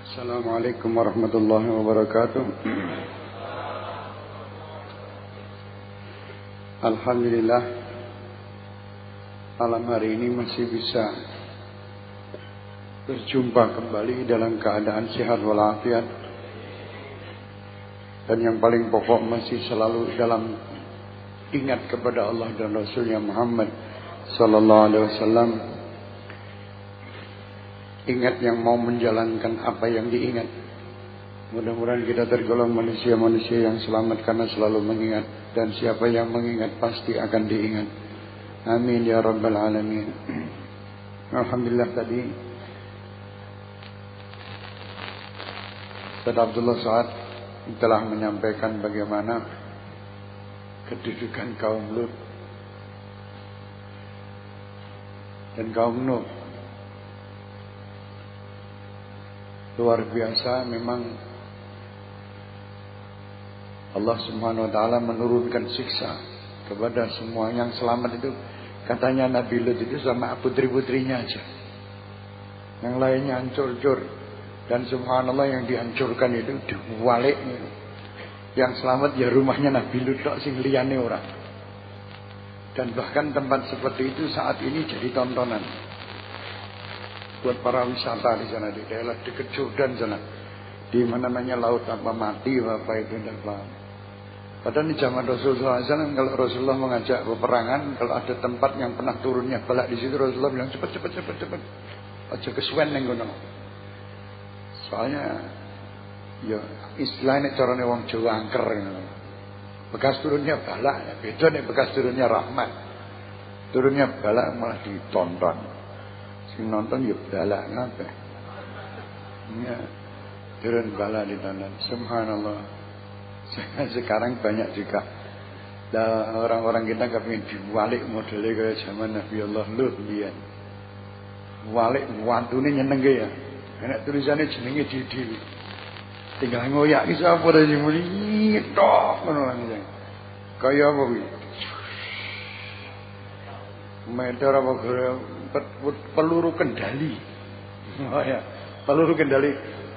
Assalamualaikum warahmatullahi wabarakatuh. Alhamdulillah, malam hari ini masih bisa berjumpa kembali dalam keadaan sehat walafiat, dan yang paling pokok masih selalu dalam ingat kepada Allah dan Rasulnya Muhammad sallallahu alaihi wasallam. Ingat yang mau menjalankan apa yang diingat. Mudah-mudahan kita tergolong manusia-manusia yang selamat karena selalu mengingat. Dan siapa yang mengingat pasti akan diingat. Amin ya rabbal alamin. Alhamdulillah, tadi Ustaz Abdullah Saad telah menyampaikan bagaimana kedudukan kaum Lut dan kaum Nuh. Luar biasa memang Allah Subhanahu wa taala menurunkan siksa kepada semua yang selamat itu. Katanya Nabi Lut itu sama putri-putrinya aja. Yang lainnya hancur-hancur. Dan subhanallah yang dihancurkan itu diwalik. Yang selamat ya rumahnya Nabi Lut tok, sing liyane ora. Dan bahkan tempat seperti itu saat ini jadi tontonan buat para wisata di sana, di daerah dekat Jordan sana, di mana namanya laut apa mati apa itu tidak paham. Padahal di zaman Rasulullah SAW, kalau Rasulullah mengajak peperangan, kalau ada tempat yang pernah turunnya balak di situ, Rasulullah bilang cepat, aja kesuwen neng kono. Soalnya, ya istilahnya caranya wong Jawa angker. Bekas turunnya balak, ya beda nih bekas turunnya rahmat. Turunnya balak malah ditonton. Nonton yuk balak ngapa? Ya, turun balak ditonton. Subhanallah. Sekarang banyak juga. Orang-orang kita kepingin diwalik modelnya kayak zaman Nabi Allah Lut biyen. Walik wantune nyeneng ya. Enak tulisannya jenenge Didi. Tinggal ngoyak iki sapa ta sing muni tok ngono langsung. Kaya apa kuwi? Meter apa peluru kendali. Oh ya, peluru kendali.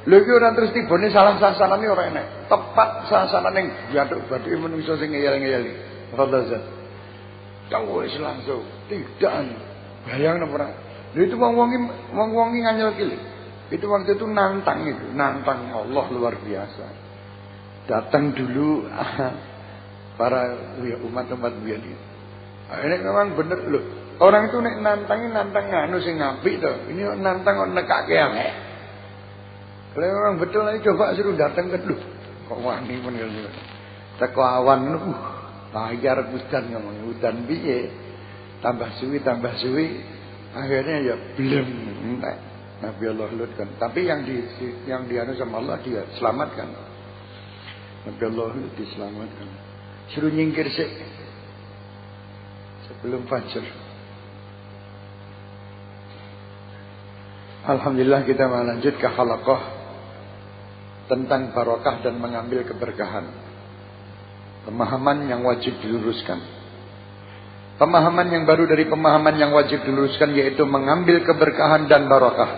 Lho iki ora terus tibone salah sasaran ora enak. Tepat sasaran ning jatuh bathuke menungso sing ngeyel-ngeyeli. Radazat. Tahu wis langsung. Tidak. Bayang napa ora? Lho itu wong-wong nganyel iki lho. Itu waktu itu nantang Allah luar biasa. Datang dulu para umat-umat biyen itu. Ini memang bener loh. Orang itu nek nantang anu sing apik to. Ini nantang kok nekake akeh. Kalau orang betul aja coba suruh datang ke lu. Kok wani men ngene. Teko awan bayar hujan ngomong hujan piye. Tambah suwi akhirnya ya belum entek. Nabi Allah Lut kan. Tapi yang dianu sama Allah dia selamatkan. Nabi Allah Lut diselamatkan. Suruh nyingkir sik sebelum fajar. Alhamdulillah, kita melanjut ke halaqah tentang barokah dan mengambil keberkahan. Pemahaman yang wajib diluruskan. Pemahaman yang baru dari pemahaman yang wajib diluruskan, yaitu mengambil keberkahan dan barokah.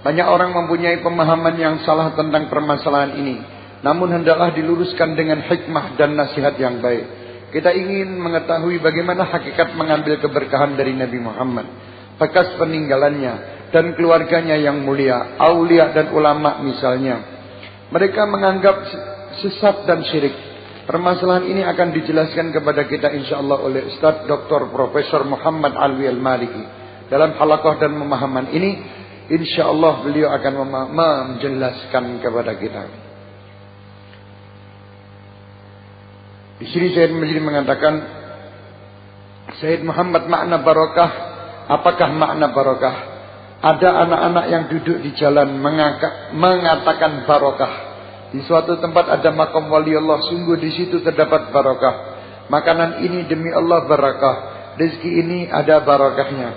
Banyak orang mempunyai pemahaman yang salah tentang permasalahan ini. Namun hendaklah diluruskan dengan hikmah dan nasihat yang baik. Kita ingin mengetahui bagaimana hakikat mengambil keberkahan dari Nabi Muhammad, bekas peninggalannya dan keluarganya yang mulia, aulia dan ulama misalnya. Mereka menganggap sesat dan syirik. Permasalahan ini akan dijelaskan kepada kita insyaallah oleh Ustaz Dr. Profesor Muhammad Alwi Al-Maliki. Dalam halaqah dan pemahaman ini, insyaallah beliau akan menjelaskan kepada kita. Di sini Syed Majid mengatakan, Syed Muhammad, makna barokah. Apakah makna barokah? Ada anak-anak yang duduk di jalan mengatakan barokah. Di suatu tempat ada makam wali Allah, sungguh di situ terdapat barokah. Makanan ini demi Allah barakah. Rezeki ini ada barokahnya.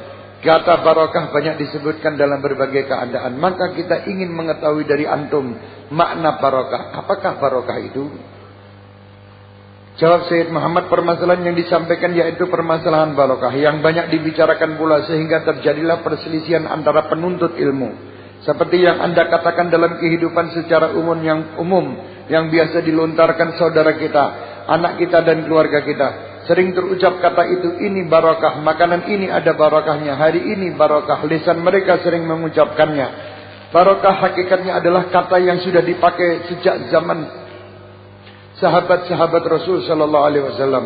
Kata barokah banyak disebutkan dalam berbagai keadaan. Maka kita ingin mengetahui dari antum makna barokah. Apakah barokah itu? Jawab Syed Muhammad, permasalahan yang disampaikan yaitu permasalahan barokah yang banyak dibicarakan pula sehingga terjadilah perselisihan antara penuntut ilmu. Seperti yang Anda katakan dalam kehidupan secara umum yang biasa dilontarkan saudara kita, anak kita dan keluarga kita. Sering terucap kata itu, ini barakah, makanan ini ada barakahnya, hari ini barakah. Lisan mereka sering mengucapkannya. Barakah hakikatnya adalah kata yang sudah dipakai sejak zaman sahabat-sahabat Rasul sallallahu alaihi wasallam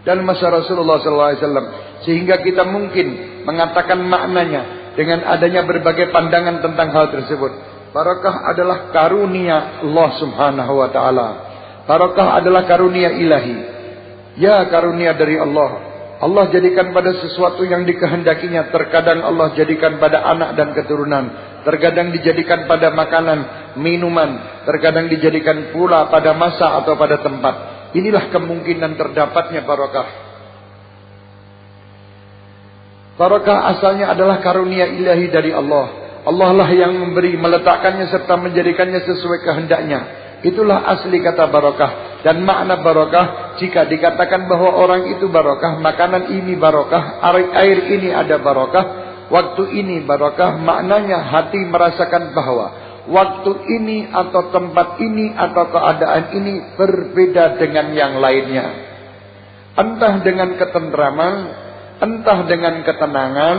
dan masa Rasulullah sallallahu alaihi wasallam, sehingga kita mungkin mengatakan maknanya dengan adanya berbagai pandangan tentang hal tersebut. Barakah adalah karunia Allah Subhanahu wa taala. Barakah adalah karunia ilahi. Ya, karunia dari Allah. Allah jadikan pada sesuatu yang dikehendakinya. Terkadang Allah jadikan pada anak dan keturunan. Terkadang dijadikan pada makanan, minuman. Terkadang dijadikan pula pada masa atau pada tempat. Inilah kemungkinan terdapatnya barakah. Barakah asalnya adalah karunia ilahi dari Allah. Allah lah yang memberi, meletakkannya serta menjadikannya sesuai kehendaknya. Itulah asli kata barakah. Dan makna barakah, jika dikatakan bahwa orang itu barakah, makanan ini barakah, air ini ada barakah, waktu ini barakah, maknanya hati merasakan bahwa waktu ini atau tempat ini atau keadaan ini berbeda dengan yang lainnya. Entah dengan ketentraman, entah dengan ketenangan,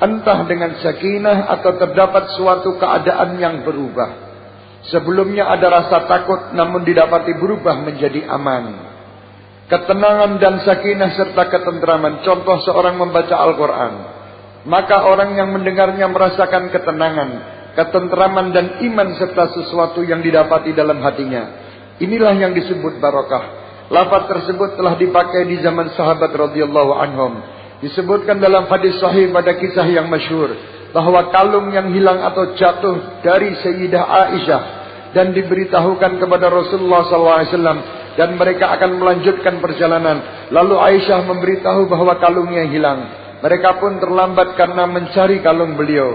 entah dengan sakinah, atau terdapat suatu keadaan yang berubah. Sebelumnya ada rasa takut, namun didapati berubah menjadi aman. Ketenangan dan sakinah serta ketentraman. Contoh seorang membaca Al-Quran. Maka orang yang mendengarnya merasakan ketenangan, ketentraman dan iman serta sesuatu yang didapati dalam hatinya. Inilah yang disebut barakah. Lafaz tersebut telah dipakai di zaman sahabat radhiyallahu anhum. Disebutkan dalam hadis sahih pada kisah yang masyhur bahwa kalung yang hilang atau jatuh dari Sayyidah Aisyah dan diberitahukan kepada Rasulullah SAW, dan mereka akan melanjutkan perjalanan. Lalu Aisyah memberitahu bahwa kalungnya hilang. Mereka pun terlambat karena mencari kalung beliau.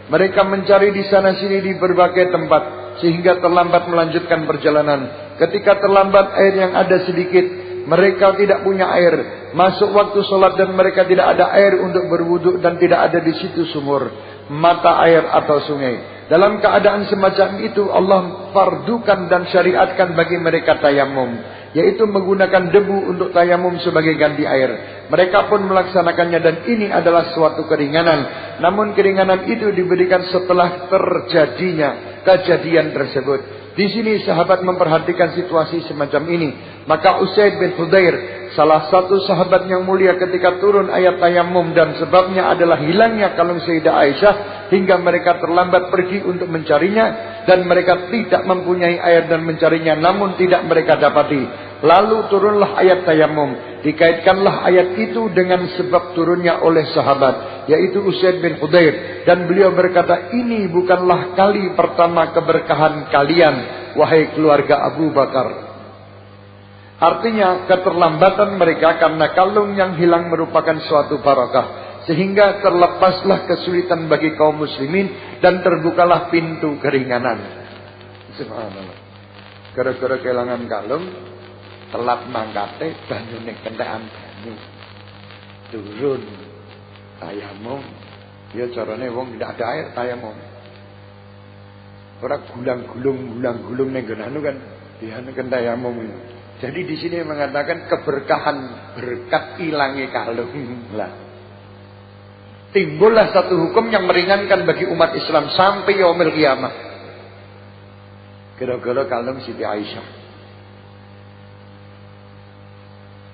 Mereka mencari di sana sini di berbagai tempat sehingga terlambat melanjutkan perjalanan. Ketika terlambat, air yang ada sedikit, mereka tidak punya air. Masuk waktu sholat dan mereka tidak ada air untuk berwudu dan tidak ada di situ sumur, mata air atau sungai. Dalam keadaan semacam itu Allah fardukan dan syariatkan bagi mereka tayamum, yaitu menggunakan debu untuk tayamum sebagai ganti air. Mereka pun melaksanakannya dan ini adalah suatu keringanan. Namun keringanan itu diberikan setelah terjadinya kejadian tersebut. Di sini sahabat memperhatikan situasi semacam ini. Maka Usaid bin Hudayr, salah satu sahabat yang mulia, ketika turun ayat tayamum dan sebabnya adalah hilangnya kalung Sayyidah Aisyah, hingga mereka terlambat pergi untuk mencarinya dan mereka tidak mempunyai air dan mencarinya, namun tidak mereka dapati. Lalu turunlah ayat tayamum. Dikaitkanlah ayat itu dengan sebab turunnya oleh sahabat, yaitu Usaid bin Hudayr, dan beliau berkata, ini bukanlah kali pertama keberkahan kalian, wahai keluarga Abu Bakar. Artinya keterlambatan mereka karena kalung yang hilang merupakan suatu barakah, sehingga terlepaslah kesulitan bagi kaum muslimin dan terbukalah pintu keringanan. Subhanallah. Gara-gara kehilangan kalung, telat mangkate, banyune kentekan banyu. Turun tayamum. Ya carane wong tidak ada air tayamum. Ora gulang-gulung ning anu kan, dianu kan tayamum. Jadi di sini mengatakan keberkahan berkat ilangi kalung. Lah. Timbullah satu hukum yang meringankan bagi umat Islam sampai yaumil kiamah. Gara-gara kalung Siti Aisyah.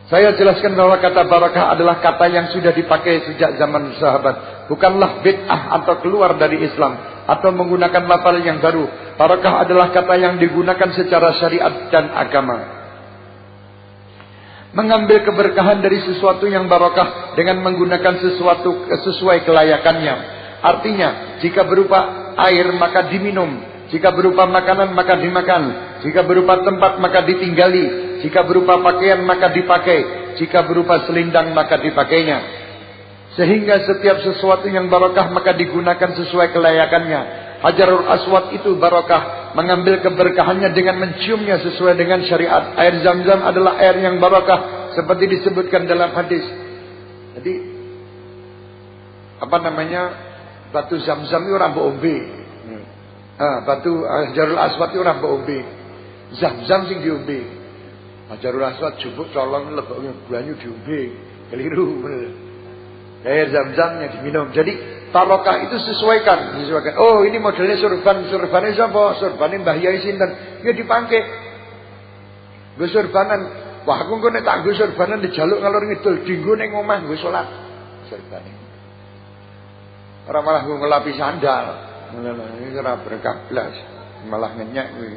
Saya jelaskan bahwa kata barakah adalah kata yang sudah dipakai sejak zaman sahabat. Bukanlah bid'ah atau keluar dari Islam atau menggunakan lafal yang baru. Barakah adalah kata yang digunakan secara syariat dan agama. Mengambil keberkahan dari sesuatu yang barakah dengan menggunakan sesuatu sesuai kelayakannya. Artinya, jika berupa air maka diminum, jika berupa makanan maka dimakan, jika berupa tempat maka ditinggali, jika berupa pakaian maka dipakai, jika berupa selindang maka dipakainya. Sehingga setiap sesuatu yang barakah maka digunakan sesuai kelayakannya. Hajarul Aswad itu barakah, mengambil keberkahannya dengan menciumnya sesuai dengan syariat. Air Zam-Zam adalah air yang barakah seperti disebutkan dalam hadis. Jadi Batu Zam-Zam itu ora mbok ombe. Batu Hajarul Aswad itu ora mbok ombe. Zam-Zam sing diombe. Hajarul Aswad jupuk colong leboknya banyu diombe. Keliru bener. Air Zam-Zamnya diminum. Jadi barokah itu disesuaikan. Oh, ini modelnya surban. Surbannya siapa? Surbannya Mbah Yai sinten. Ya dipangke. Nggo surbanan. Wah, aku engko nek tak nggo surbanan dijaluk ngalor ngidul, dinggo ning omah nggo salat. Surbane. Ora malah nggo ngelapi sandal. Ngono iki ora berkah blas. Malah ngenyek kuwi.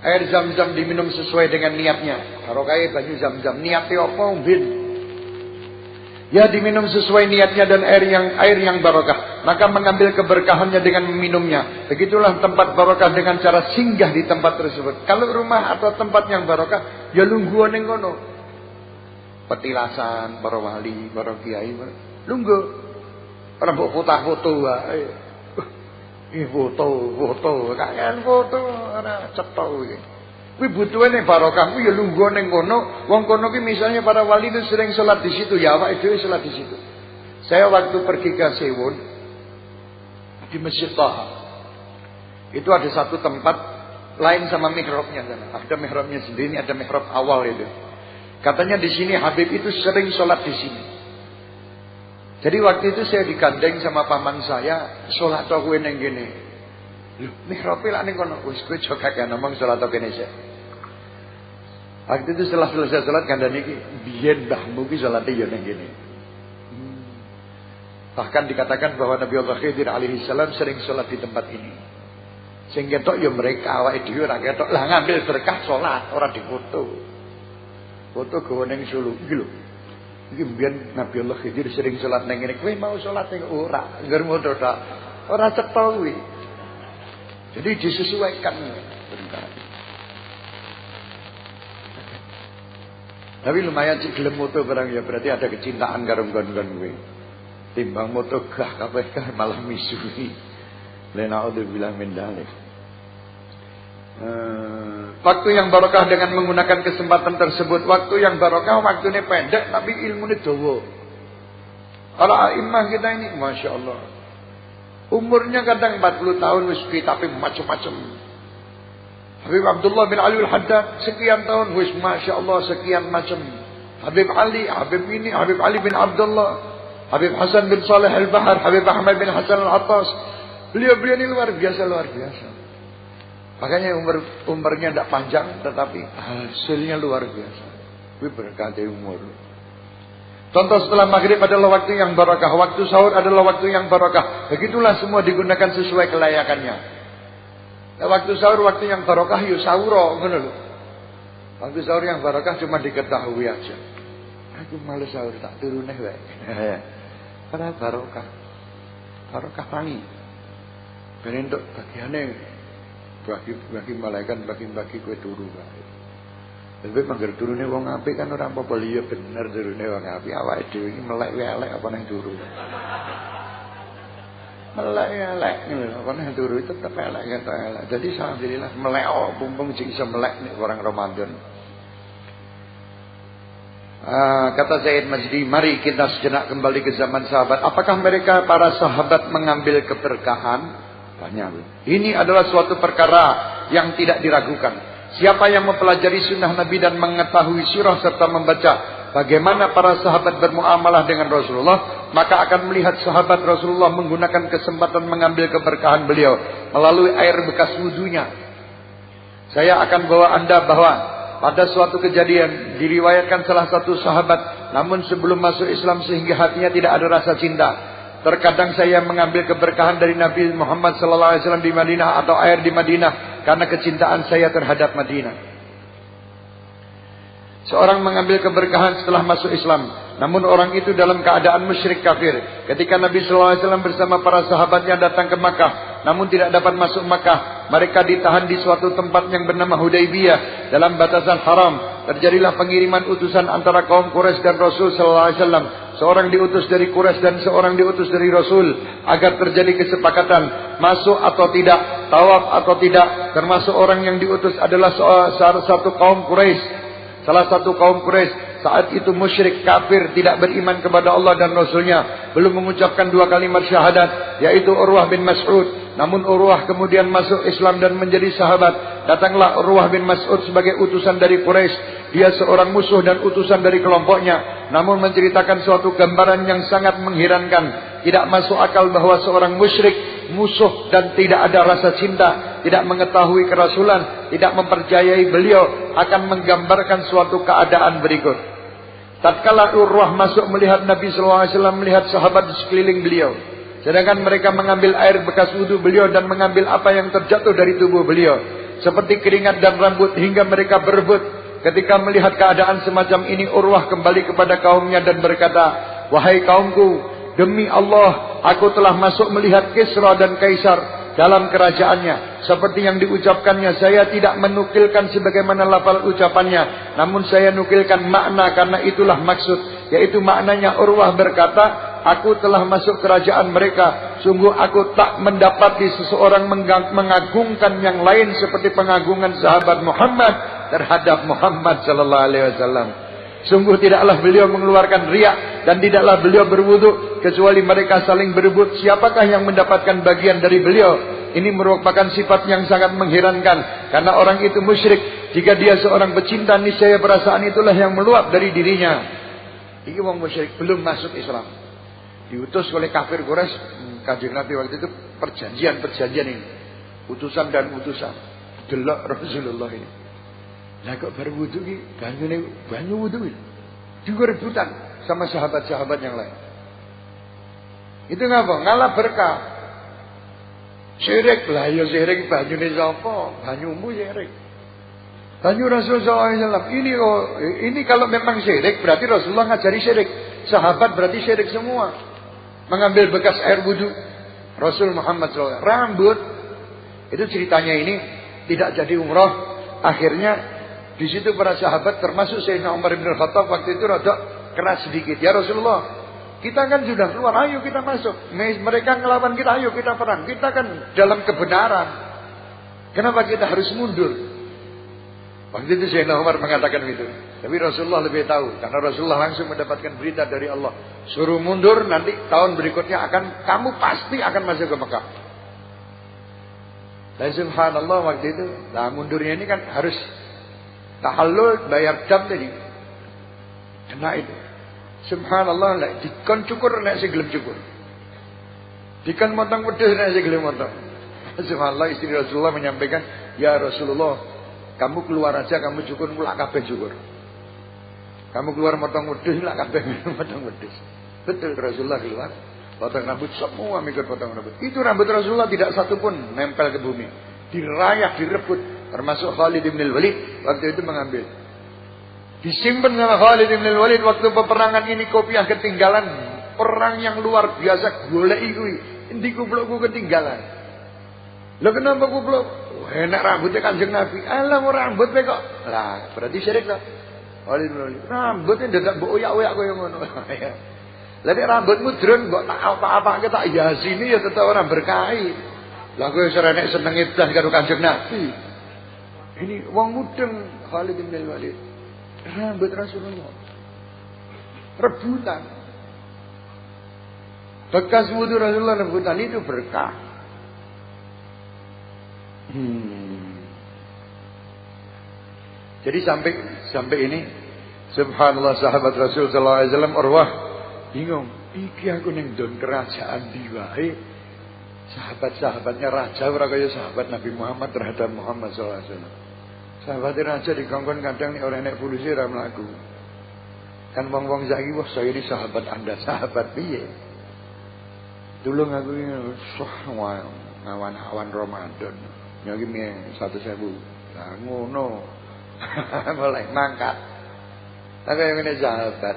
Air Zam-Zam diminum sesuai dengan niatnya. Barokah banyu Zam-Zam. Niatnya apa umbin? Ya diminum sesuai niatnya dan air yang barokah. Maka mengambil keberkahannya dengan meminumnya. Begitulah tempat barokah dengan cara singgah di tempat tersebut. Kalau rumah atau tempat yang barokah, ya lungguh ning kono. Petilasan, para wali, para kiai, lungguh. Ora mbok foto-foto wae. Foto, kakek foto ora cetha kuwi. Kuwi butuhe ning barokah kuwi ya lungguh ning kono. Wong kono ki misalnya para wali itu sering salat di situ, ya awake dhewe salat di situ. Saya waktu pergi ke Sewon di Masjid Taha. Itu ada satu tempat lain sama mihrabnya sana. Ada mihrabnya sendiri, ada mihrab awal itu. Katanya di sini Habib itu sering salat di sini. Jadi waktu itu saya digandeng sama paman saya, salat tok kowe ning kene. Lho, mihrabe lak ning kono. Wis kowe aja kakek ngomong salat tok kene sik. Waktu itu setelah selesai salat kandhane iki, biyen mbahmu ki salate ya ning kene. Bahkan dikatakan bahwa Nabi Allah Khidir alaihi salam sering salat di tempat ini. Sing ketok ya mereka awake dhewe ora ketok. Lah ngambil berkah salat, ora difoto. Foto gawe ning Solo iki lho. Iki mbiyen Nabi Allah Khidir sering salat nang ngene. Kowe mau salat ning ora, ngger modo tok. Ora cetha kuwi. Jadi disesuaikan. Tapi lumayan sih gelem moto barang ya berarti ada kecintaan karo nggon-nggon kuwi. Timbang moto gah kabeh malah misuhi. Lena bilang min dalik. Waktu yang barokah dengan menggunakan kesempatan tersebut. Waktu yang barokah waktunya pendek tapi ilmunya dawa. Kalau imam kita ini Masya Allah, umurnya kadang 40 tahun wis tapi macam-macam. Habib Abdullah bin Ali al-Haddad sekian tahun wis Masya Allah sekian macam. Habib Ali, Habib ini, Habib Ali bin Abdullah, Habib Hasan bin Saleh al-Bahar, Habib Ahmad bin Hasan al-Attas. Beliau-beliau ini luar biasa, luar biasa. Makanya umurnya tidak panjang, tetapi hasilnya luar biasa. Ini berkah umur. Contoh setelah maghrib adalah waktu yang barakah. Waktu sahur adalah waktu yang barakah. Begitulah semua digunakan sesuai kelayakannya. Nah, waktu sahur waktu yang barakah yuk sahur. Waktu sahur yang barakah cuma diketahui aja. Aku malas sahur tak turuneh wae. Karena barakah. Barakah tangi. Ben entuk bagiane bagi malaikat bagi kue turu bae. Tapi mangger turune wong apik kan ora apa-apa liya bener turune wong apik awake dhewe iki melek elek apa nang turu. Melek elek ngono apa nang turu tetep elek ketok elek. Jadi alhamdulillah melek mumpung sing iso melek nek orang Ramadan. Kata Zaid Majdi, mari kita sejenak kembali ke zaman sahabat. Apakah mereka para sahabat mengambil keberkahan? Tanya. Ini adalah suatu perkara yang tidak diragukan. Siapa yang mempelajari sunnah Nabi dan mengetahui sirah serta membaca bagaimana para sahabat bermuamalah dengan Rasulullah, maka akan melihat sahabat Rasulullah menggunakan kesempatan mengambil keberkahan beliau melalui air bekas wudunya. Saya akan bawa Anda bahwa pada suatu kejadian diriwayatkan salah satu sahabat, namun sebelum masuk Islam sehingga hatinya tidak ada rasa cinta. Terkadang saya mengambil keberkahan dari Nabi Muhammad SAW di Madinah atau air di Madinah karena kecintaan saya terhadap Madinah. Seorang mengambil keberkahan setelah masuk Islam, namun orang itu dalam keadaan musyrik kafir. Ketika Nabi SAW bersama para sahabatnya datang ke Makkah, namun tidak dapat masuk Makkah, mereka ditahan di suatu tempat yang bernama Hudaybiyah dalam batasan haram. Terjadilah pengiriman utusan antara kaum Quraisy dan Rasul SAW. Seorang diutus dari Quraisy dan seorang diutus dari Rasul agar terjadi kesepakatan masuk atau tidak, tawaf atau tidak. Termasuk orang yang diutus adalah salah satu kaum Quraisy. saat itu musyrik, kafir, tidak beriman kepada Allah dan Rasulnya, belum mengucapkan 2 kalimat syahadat, yaitu Urwah bin Mas'ud. Namun Urwah kemudian masuk Islam dan menjadi sahabat. Datanglah Urwah bin Mas'ud sebagai utusan dari Quraisy. Dia seorang musuh dan utusan dari kelompoknya, namun menceritakan suatu gambaran yang sangat mengherankan. Tidak masuk akal bahwa seorang musyrik, musuh dan tidak ada rasa cinta, tidak mengetahui kerasulan, tidak mempercayai beliau, akan menggambarkan suatu keadaan berikut. Tatkala Urwah masuk melihat Nabi SAW, melihat sahabat di sekeliling beliau, sedangkan mereka mengambil air bekas wudhu beliau dan mengambil apa yang terjatuh dari tubuh beliau, seperti keringat dan rambut, hingga mereka berebut. Ketika melihat keadaan semacam ini, Urwah kembali kepada kaumnya dan berkata, "Wahai kaumku, demi Allah, aku telah masuk melihat Kisra dan Kaisar dalam kerajaannya. Seperti yang diucapkannya, saya tidak menukilkan sebagaimana lafal ucapannya, namun saya nukilkan makna, karena itulah maksud." Yaitu maknanya, Urwah berkata, "Aku telah masuk kerajaan mereka. Sungguh aku tak mendapati seseorang mengagungkan yang lain seperti pengagungan sahabat Muhammad terhadap Muhammad sallallahu alaihi wasallam. Sungguh tidaklah beliau mengeluarkan riak dan tidaklah beliau berwudu, kecuali mereka saling berebut siapakah yang mendapatkan bagian dari beliau. Ini merupakan sifat yang sangat mengherankan, karena orang itu musyrik. Jika dia seorang pecinta, niscaya perasaan itulah yang meluap dari dirinya." Ini orang musyrik, belum masuk Islam, diutus oleh kafir Quraisy. Kanjeng Nabi waktu itu perjanjian ini, utusan dan utusan. Delok Rasulullah ini, lah kok baru wudu ki, banyu wudu iki. Juga rebutan sama sahabat-sahabat yang lain. Itu ngapa? Ngalah berkah. Syirik lah, ya syirik banyune sapa? Banyumu syirik. Banyu Rasulullah SAW. Ini kalau memang syirik, berarti Rasulullah ngajari syirik. Sahabat berarti syirik semua. Mengambil bekas air wudu Rasul Muhammad SAW. Rambut. Itu ceritanya ini tidak jadi umrah. Akhirnya di situ para sahabat termasuk Sayyidina Umar bin Khattab waktu itu rada keras sedikit. "Ya Rasulullah, kita kan sudah keluar, ayo kita masuk. Mereka ngelawan kita, ayo kita perang. Kita kan dalam kebenaran. Kenapa kita harus mundur?" Waktu itu Sayyidina Umar mengatakan itu. Tapi Rasulullah lebih tahu, karena Rasulullah langsung mendapatkan berita dari Allah. Suruh mundur, nanti tahun berikutnya kamu pasti akan masuk ke Mekah. Dan subhanallah waktu itu, mundurnya ini kan harus tahallul, bayar jam tadi. Kena itu. Subhanallah, dikon cukur, nek sing gelem cukur. Dikon motong wedhus, nek sing gelem motong. Subhanallah, istri Rasulullah menyampaikan, "Ya Rasulullah, kamu keluar aja, kamu cukur, mulak kabeh cukur. Kamu keluar motong wedhus, mulak kabeh motong wedhus." Betul, Rasulullah keluar, potong rambut, semua mikir potong rambut. Itu rambut Rasulullah tidak satu pun nempel ke bumi. Dirayak, direbut. Termasuk Khalid bin Walid waktu itu mengambil. Disimpan sama Khalid bin Walid waktu peperangan ini, kopiah ketinggalan. Perang yang luar biasa, golek kuwi. Endi kuplukku ketinggalan. Lah kenapa kupluk? Enak rambutnya Kanjeng Nabi. Alah mau rambut kok. Lah berarti syirik to. Khalid bin Walid. Rambutnya dadak mbok oyak-oyak koyo ngono. Lah nek rambutmu drun mbok tak apa-apake tak yasini ya tetep ora berkahi. Lah kowe serenek seneng edan karo Kanjeng Nabi. Ini wong mudeng Khalid bin Walid. Rambut Rasulullah rebutan. Bekas wudu Rasulullah rebutan, itu berkah. Jadi sampai ini subhanallah, sahabat Rasul sallallahu alaihi wasallam Urwah bingung, iki aku ning don kerajaan di wae. Sahabat-sahabatnya raja ora kaya sahabat Nabi Muhammad terhadap Muhammad sallallahu alaihi wasallam. Sahabat raja dikongkon kadang nek ora enek polisi ora mlaku. Kan wong-wong saiki wah saya ini sahabat Anda, sahabat piye? Tulung aku ini ngawan-awan Ramadan. Nyaki mie 100.000. Lah ngono. Mulai mangkat. Tapi yang ini sahabat.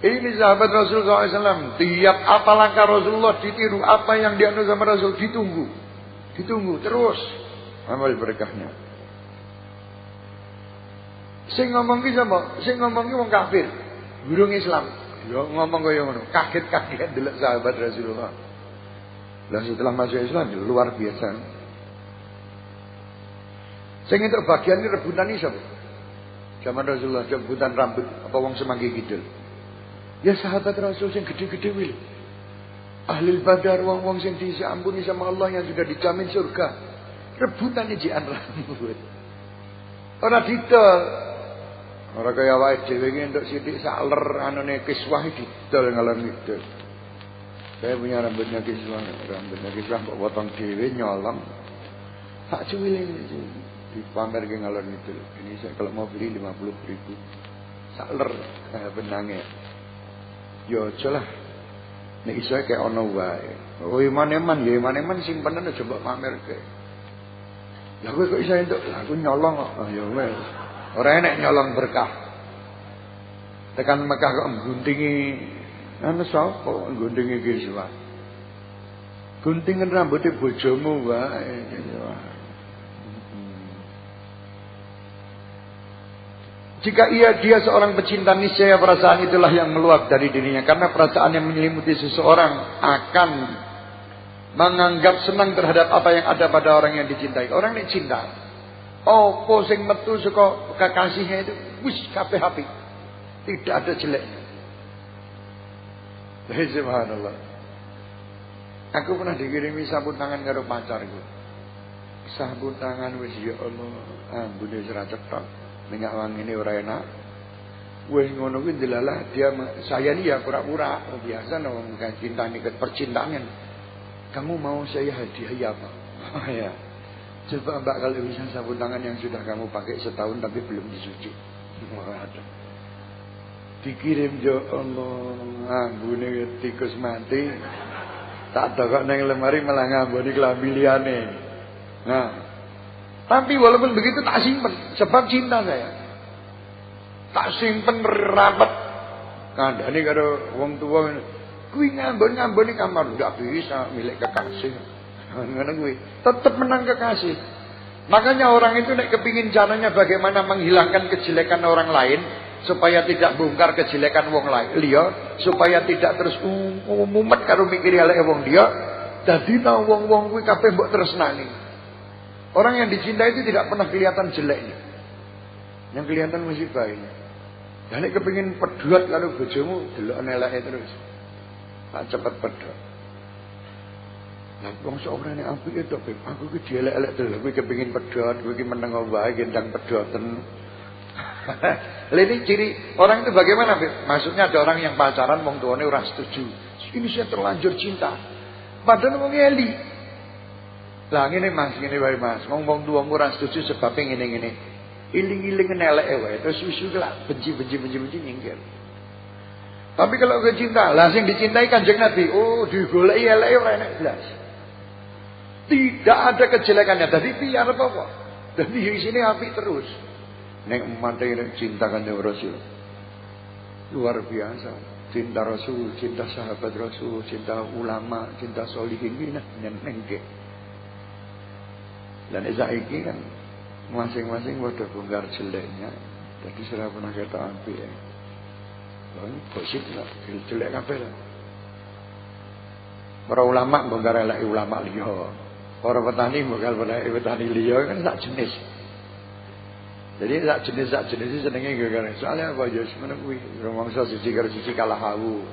Ini sahabat Rasul SAW. Tiap apa langkah Rasulullah ditiru. Apa yang dianu sama Rasul ditunggu. Ditunggu terus. Amal berkahnya. Sing ngomong ki sapa? Sing ngomong ki wong kafir. Durung Islam. Yo ngomong kaya ngono. Kaget-kaget delok sahabat Rasulullah. Lah setelah masuk Islam luar biasa. Sing entuk bagian iki rebutan iki sapa? Zaman Rasulullah jembutan rambut apa wong Semanggi Kidul. Ya sahabat Rasul yang gede-gede wil. Ahli Badar wong-wong sing diampuni sama Allah yang sudah dijamin surga. Rebutan jian rambut. Ora didol. Ora kaya wae dhewe iki entuk sithik saler anane kiswah didol ngalor ngidul. Saya punya rambutnya kiswah kok potong dhewe nyolong. Tak cuwile dipamer ke ngalor ngidul. Ini saya kalau mau beli 50.000. Saler benange. Yo aja lah. Nek iso kayak ono wae. Oh iman-iman ya iman-iman simpenan aja mbok pamerke. Lah kowe kok iso entuk? Lah aku nyolong kok. Oh ya wis. Ora enek nyolong berkah. Tekan Mekah kok ngguntingi anu sapa ngguntingi kiswa. Guntingan rambutnya bojomu wae. Jika dia seorang pecinta, niscaya perasaan itulah yang meluap dari dirinya. Karena perasaan yang menyelimuti seseorang akan menganggap senang terhadap apa yang ada pada orang yang dicintai. Orang yang cinta. Oh, posing metu saka kekasihnya itu wis kabeh apik. Tidak ada jeleknya. Subhanallah. Aku pernah dikirimi sabun tangan karo pacarku. Sabun tangan wis ya Allah, ambune ora cetok. Minyak wangi ini ora enak. Wis ngono kuwi delalah dia saya ini ya pura-pura biasa wong cinta ini percintaan. Kamu mau saya hadiah apa? Ya. Coba Mbak kalau bisa sabun tangan yang sudah kamu pakai setahun tapi belum dicuci. Ada. Dikirim jo Allah, ambune tikus mati. Tak dokok nang lemari malah ngamboni kelambi liyane. Nah, tapi walaupun begitu tak simpen sebab cinta saya. Tak simpen rapat. Kandhane karo wong tuwa kuwi ngambon-ngamboni kamar ndak bisa milik kekasih. Ngono kuwi. Tetap menang kekasih. Makanya orang itu nek kepingin caranya bagaimana menghilangkan kejelekan orang lain supaya tidak bongkar kejelekan wong lain liya, supaya tidak terus mumet karo mikir eleke wong liya, dadi nang wong-wong kuwi kabeh mbok tresnani. Orang yang dicintai itu tidak pernah kelihatan jeleknya. Yang kelihatan mesti baiknya. Dan nek kepengin pedhot karo bojomu, delok eleke terus. Tak cepet pedhot. Lah wong sok ora nek apike tok, Beb. Aku ki dielek-elek delok kowe kepengin pedhot, kowe ki meneng wae gendang pedhoten. Lah ini ciri orang itu bagaimana, Beb? Maksudnya ada orang yang pacaran wong tuane ora setuju. Ini saya terlanjur cinta. Padahal wong eli. Lah ngene Mas, ngene wae Mas. Wong tuamu ora setuju sebab ngene-ngene. Iling-iling eleke wae terus susu lah benci nyingkir. Tapi kalau ke cinta, lah sing dicintai Kanjeng Nabi, oh digoleki eleke ora enak blas. Tidak ada kejelekannya. Dadi piye arep apa? Dadi di sini apik terus. Nek umat cinta Kanjeng Rasul. Luar biasa. Cinta Rasul, cinta sahabat Rasul, cinta ulama, cinta sholihin iki nyenengke. Dan saiki kan masing-masing padha bongkar jeleknya. Jadi sudah pernah kata apik ya. Gosip lah, jelek kabeh lah. Para ulama bongkar elek ulama liya. Para petani bongkar petani liya kan sak jenis. Jadi sak jenis itu senenge gara-gara. Soalnya apa ya ngono kuwi, rumangsa siji karo siji kalah awu.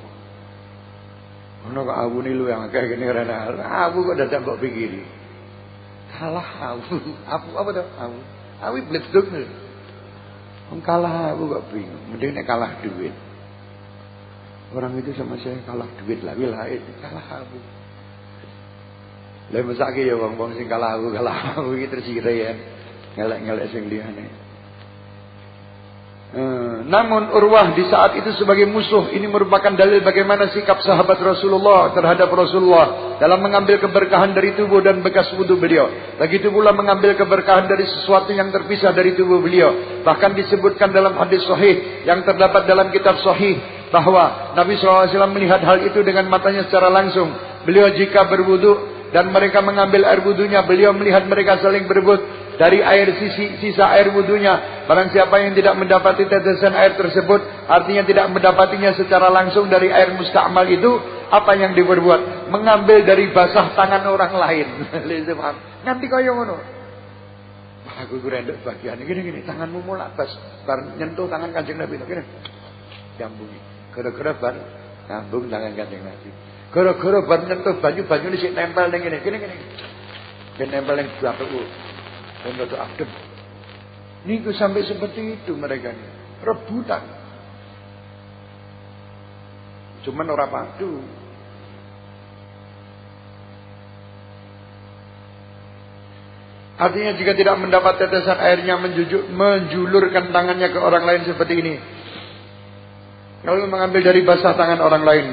Ono kok awune lu yang akeh kene ora ana. Awu kok dadak mbok pikiri. Kalah awu. Apa to? Awu. Awi bledug lho. Wong kalah awu kok bingung. Mending nek kalah duit. Orang itu sama saya kalah duit lah, wilayah kalah awu. Lah mesake ya wong-wong sing kalah awu iki terus irian. Ngelek-ngelek sing liyane. Namun Urwah di saat itu sebagai musuh ini merupakan dalil bagaimana sikap sahabat Rasulullah terhadap Rasulullah dalam mengambil keberkahan dari tubuh dan bekas wudu beliau. Begitu pula mengambil keberkahan dari sesuatu yang terpisah dari tubuh beliau. Bahkan disebutkan dalam hadis sahih yang terdapat dalam kitab sahih bahwa Nabi SAW melihat hal itu dengan matanya secara langsung. Beliau jika berwudu dan mereka mengambil air wudunya, beliau melihat mereka saling berebut dari air sisa air wudunya. Barang siapa yang tidak mendapati tetesan air tersebut, artinya tidak mendapatinya secara langsung dari air musta'mal itu, apa yang diperbuat? Mengambil dari basah tangan orang lain. Nanti kaya ngono. Aku rendek bagian gini, tanganmu mulak bas bar nyentuh tangan Kanjeng Nabi gini. Nyambungi. Gara-gara bar nyambung tangan Kanjeng Nabi. Gara-gara bar nyentuh banyu ini sik nempel ning gini. Ben nempel ning batu. Ben batu adem. Niku sampai seperti itu mereka ini. Rebutan. Cuman ora padu. Artinya jika tidak mendapat tetesan airnya menjulurkan tangannya ke orang lain seperti ini. Lalu mengambil dari basah tangan orang lain.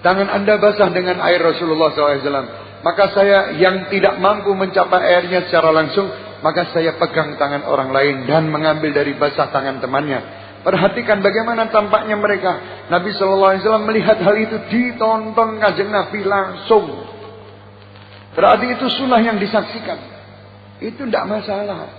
Tangan Anda basah dengan air Rasulullah SAW. Maka saya yang tidak mampu mencapai airnya secara langsung, maka saya pegang tangan orang lain dan mengambil dari basah tangan temannya. Perhatikan bagaimana tampaknya mereka. Nabi SAW melihat hal itu ditonton Kanjeng Nabi langsung. Berarti itu sunnah yang disaksikan. Itu tidak masalah.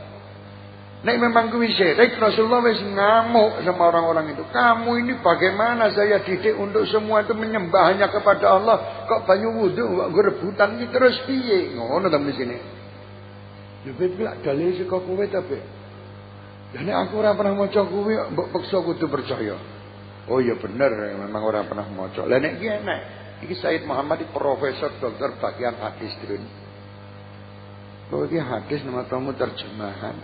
Nek memang kuwi syirik, Rasulullah wis ngamuk sama orang-orang itu. Kamu ini bagaimana saya didik untuk semua itu menyembah hanya kepada Allah. Kok banyu wudu kok rebutan iki terus piye? Ngono ta di sini. Yo bilak dalil saka kowe ta, Be. Ya nek aku ora pernah maca kuwi mbok peksa kudu percaya. Oh iya bener, memang ora pernah maca. Lah nek iki enak. Iki Said Muhammad profesor dokter bagian hadis Drun. Bahwa iki hadis nama tamu terjemahan.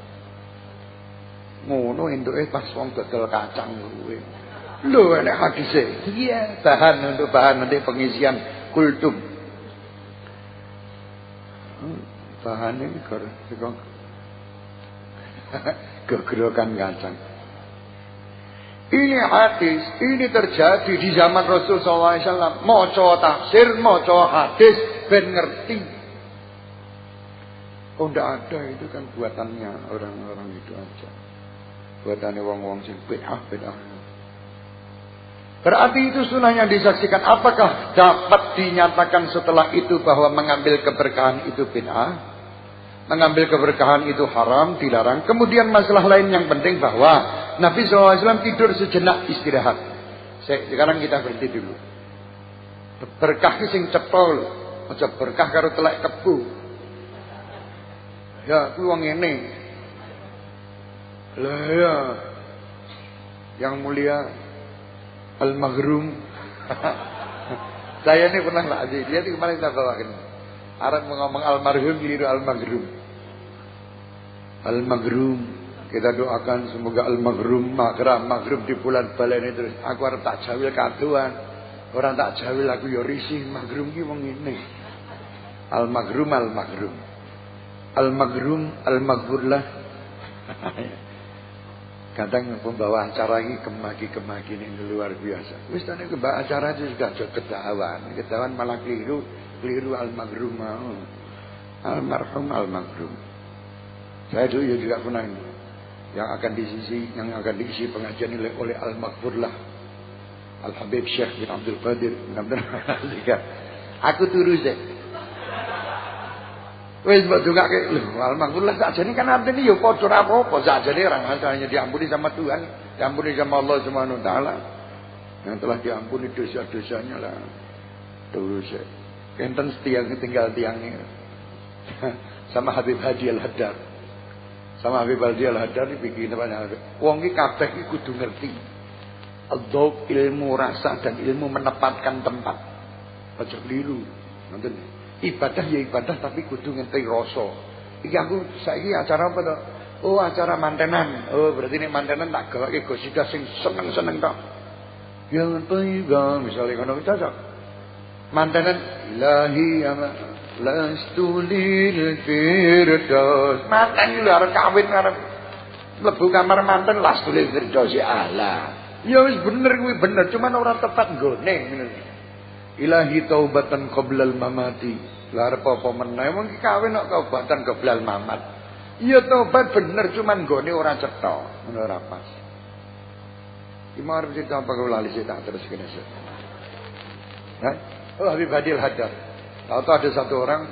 Ngono enduke pas wong dodol kacang kuwi. Lho enek hadise. Iya, bahan untuk bahan nanti pengisian kultum. Bahan ini kok gegrokan kacang. Ini hadis, ini terjadi di zaman Rasul SAW. Maca tafsir, maca hadis, ben ngerti. Oh tidak ada, itu kan buatannya orang-orang itu aja. Buatannya wong-wong sing bid'ah. Berarti itu sunnah yang disaksikan. Apakah dapat dinyatakan setelah itu bahwa mengambil keberkahan itu bid'ah? Mengambil keberkahan itu haram, dilarang. Kemudian masalah lain yang penting bahwa Nabi SAW tidur sejenak istirahat. Sekarang kita berhenti dulu. Berkah sing cepol, aja berkah karo telek kebu. Ya, kuwi wong ngene. Lah ya. Yang mulia Al-Maghrum. Saya ini pernah ngaji, dia itu kemarin kita bawakan. Arab ngomong almarhum keliru al-maghrum. Al-maghrum, kita doakan semoga al-maghrum maghrib di bulan balen terus. Aku arep tak jawil kaduan. Orang tak jawil aku ya risih, maghrum ki wong ngene. Al-maghrum. Al-maghrum al-maghfurlah. Kadang pembawa acara ini kemaki ini luar biasa. Wis tane pembawa acara itu sudah kedawan malah keliru al-maghrum. Almarhum al-maghrum. Saya dulu juga pernah ini. Yang akan diisi pengajian oleh al-maghfurlah. Al-Habib Syekh bin Abdul Qadir. Aku turu sih. Wis mbok dongake lho al-maghfurlah sakjane kan artine ya padha ora apa-apa sakjane orang hanya diampuni sama Tuhan, diampuni sama Allah Subhanahu wa taala. Yang telah diampuni dosa-dosanya lah. Terus enten tinggal tiangnya. Sama Habib Hadi Al-Haddad. Sama Habib Hadi Al-Haddad dibikin apa wong iki kabeh iki kudu ngerti. Adzauq ilmu rasa dan ilmu menempatkan tempat. Aja keliru. Ngoten. Ibadah ya ibadah tapi kudu ngerti rasa. Iki aku saiki acara apa to? Oh, acara mantenan. Oh, berarti nek mantenan tak gawake gosida sing seneng-seneng tok. Ya thayyiba misale ngono cocok. Mantenan ilahi ama lastu lil firdaus. Manten lho arep kawin arep mlebu kamar manten lastu lil firdaus ya Allah. Ya wis bener kuwi bener, cuman ora tepat nggone ngono. Ilahi taubatan qoblal mamati. Lah arep apa meneh wong iki kawin kok taubatan qoblal mamat. Iya taubat bener cuman nggone ora cetha, ngono ora pas. Iki mau arep cerita apa kula lali tak terus kene. Hah? Oh Habib Hadil Haddad. Tahu ada satu orang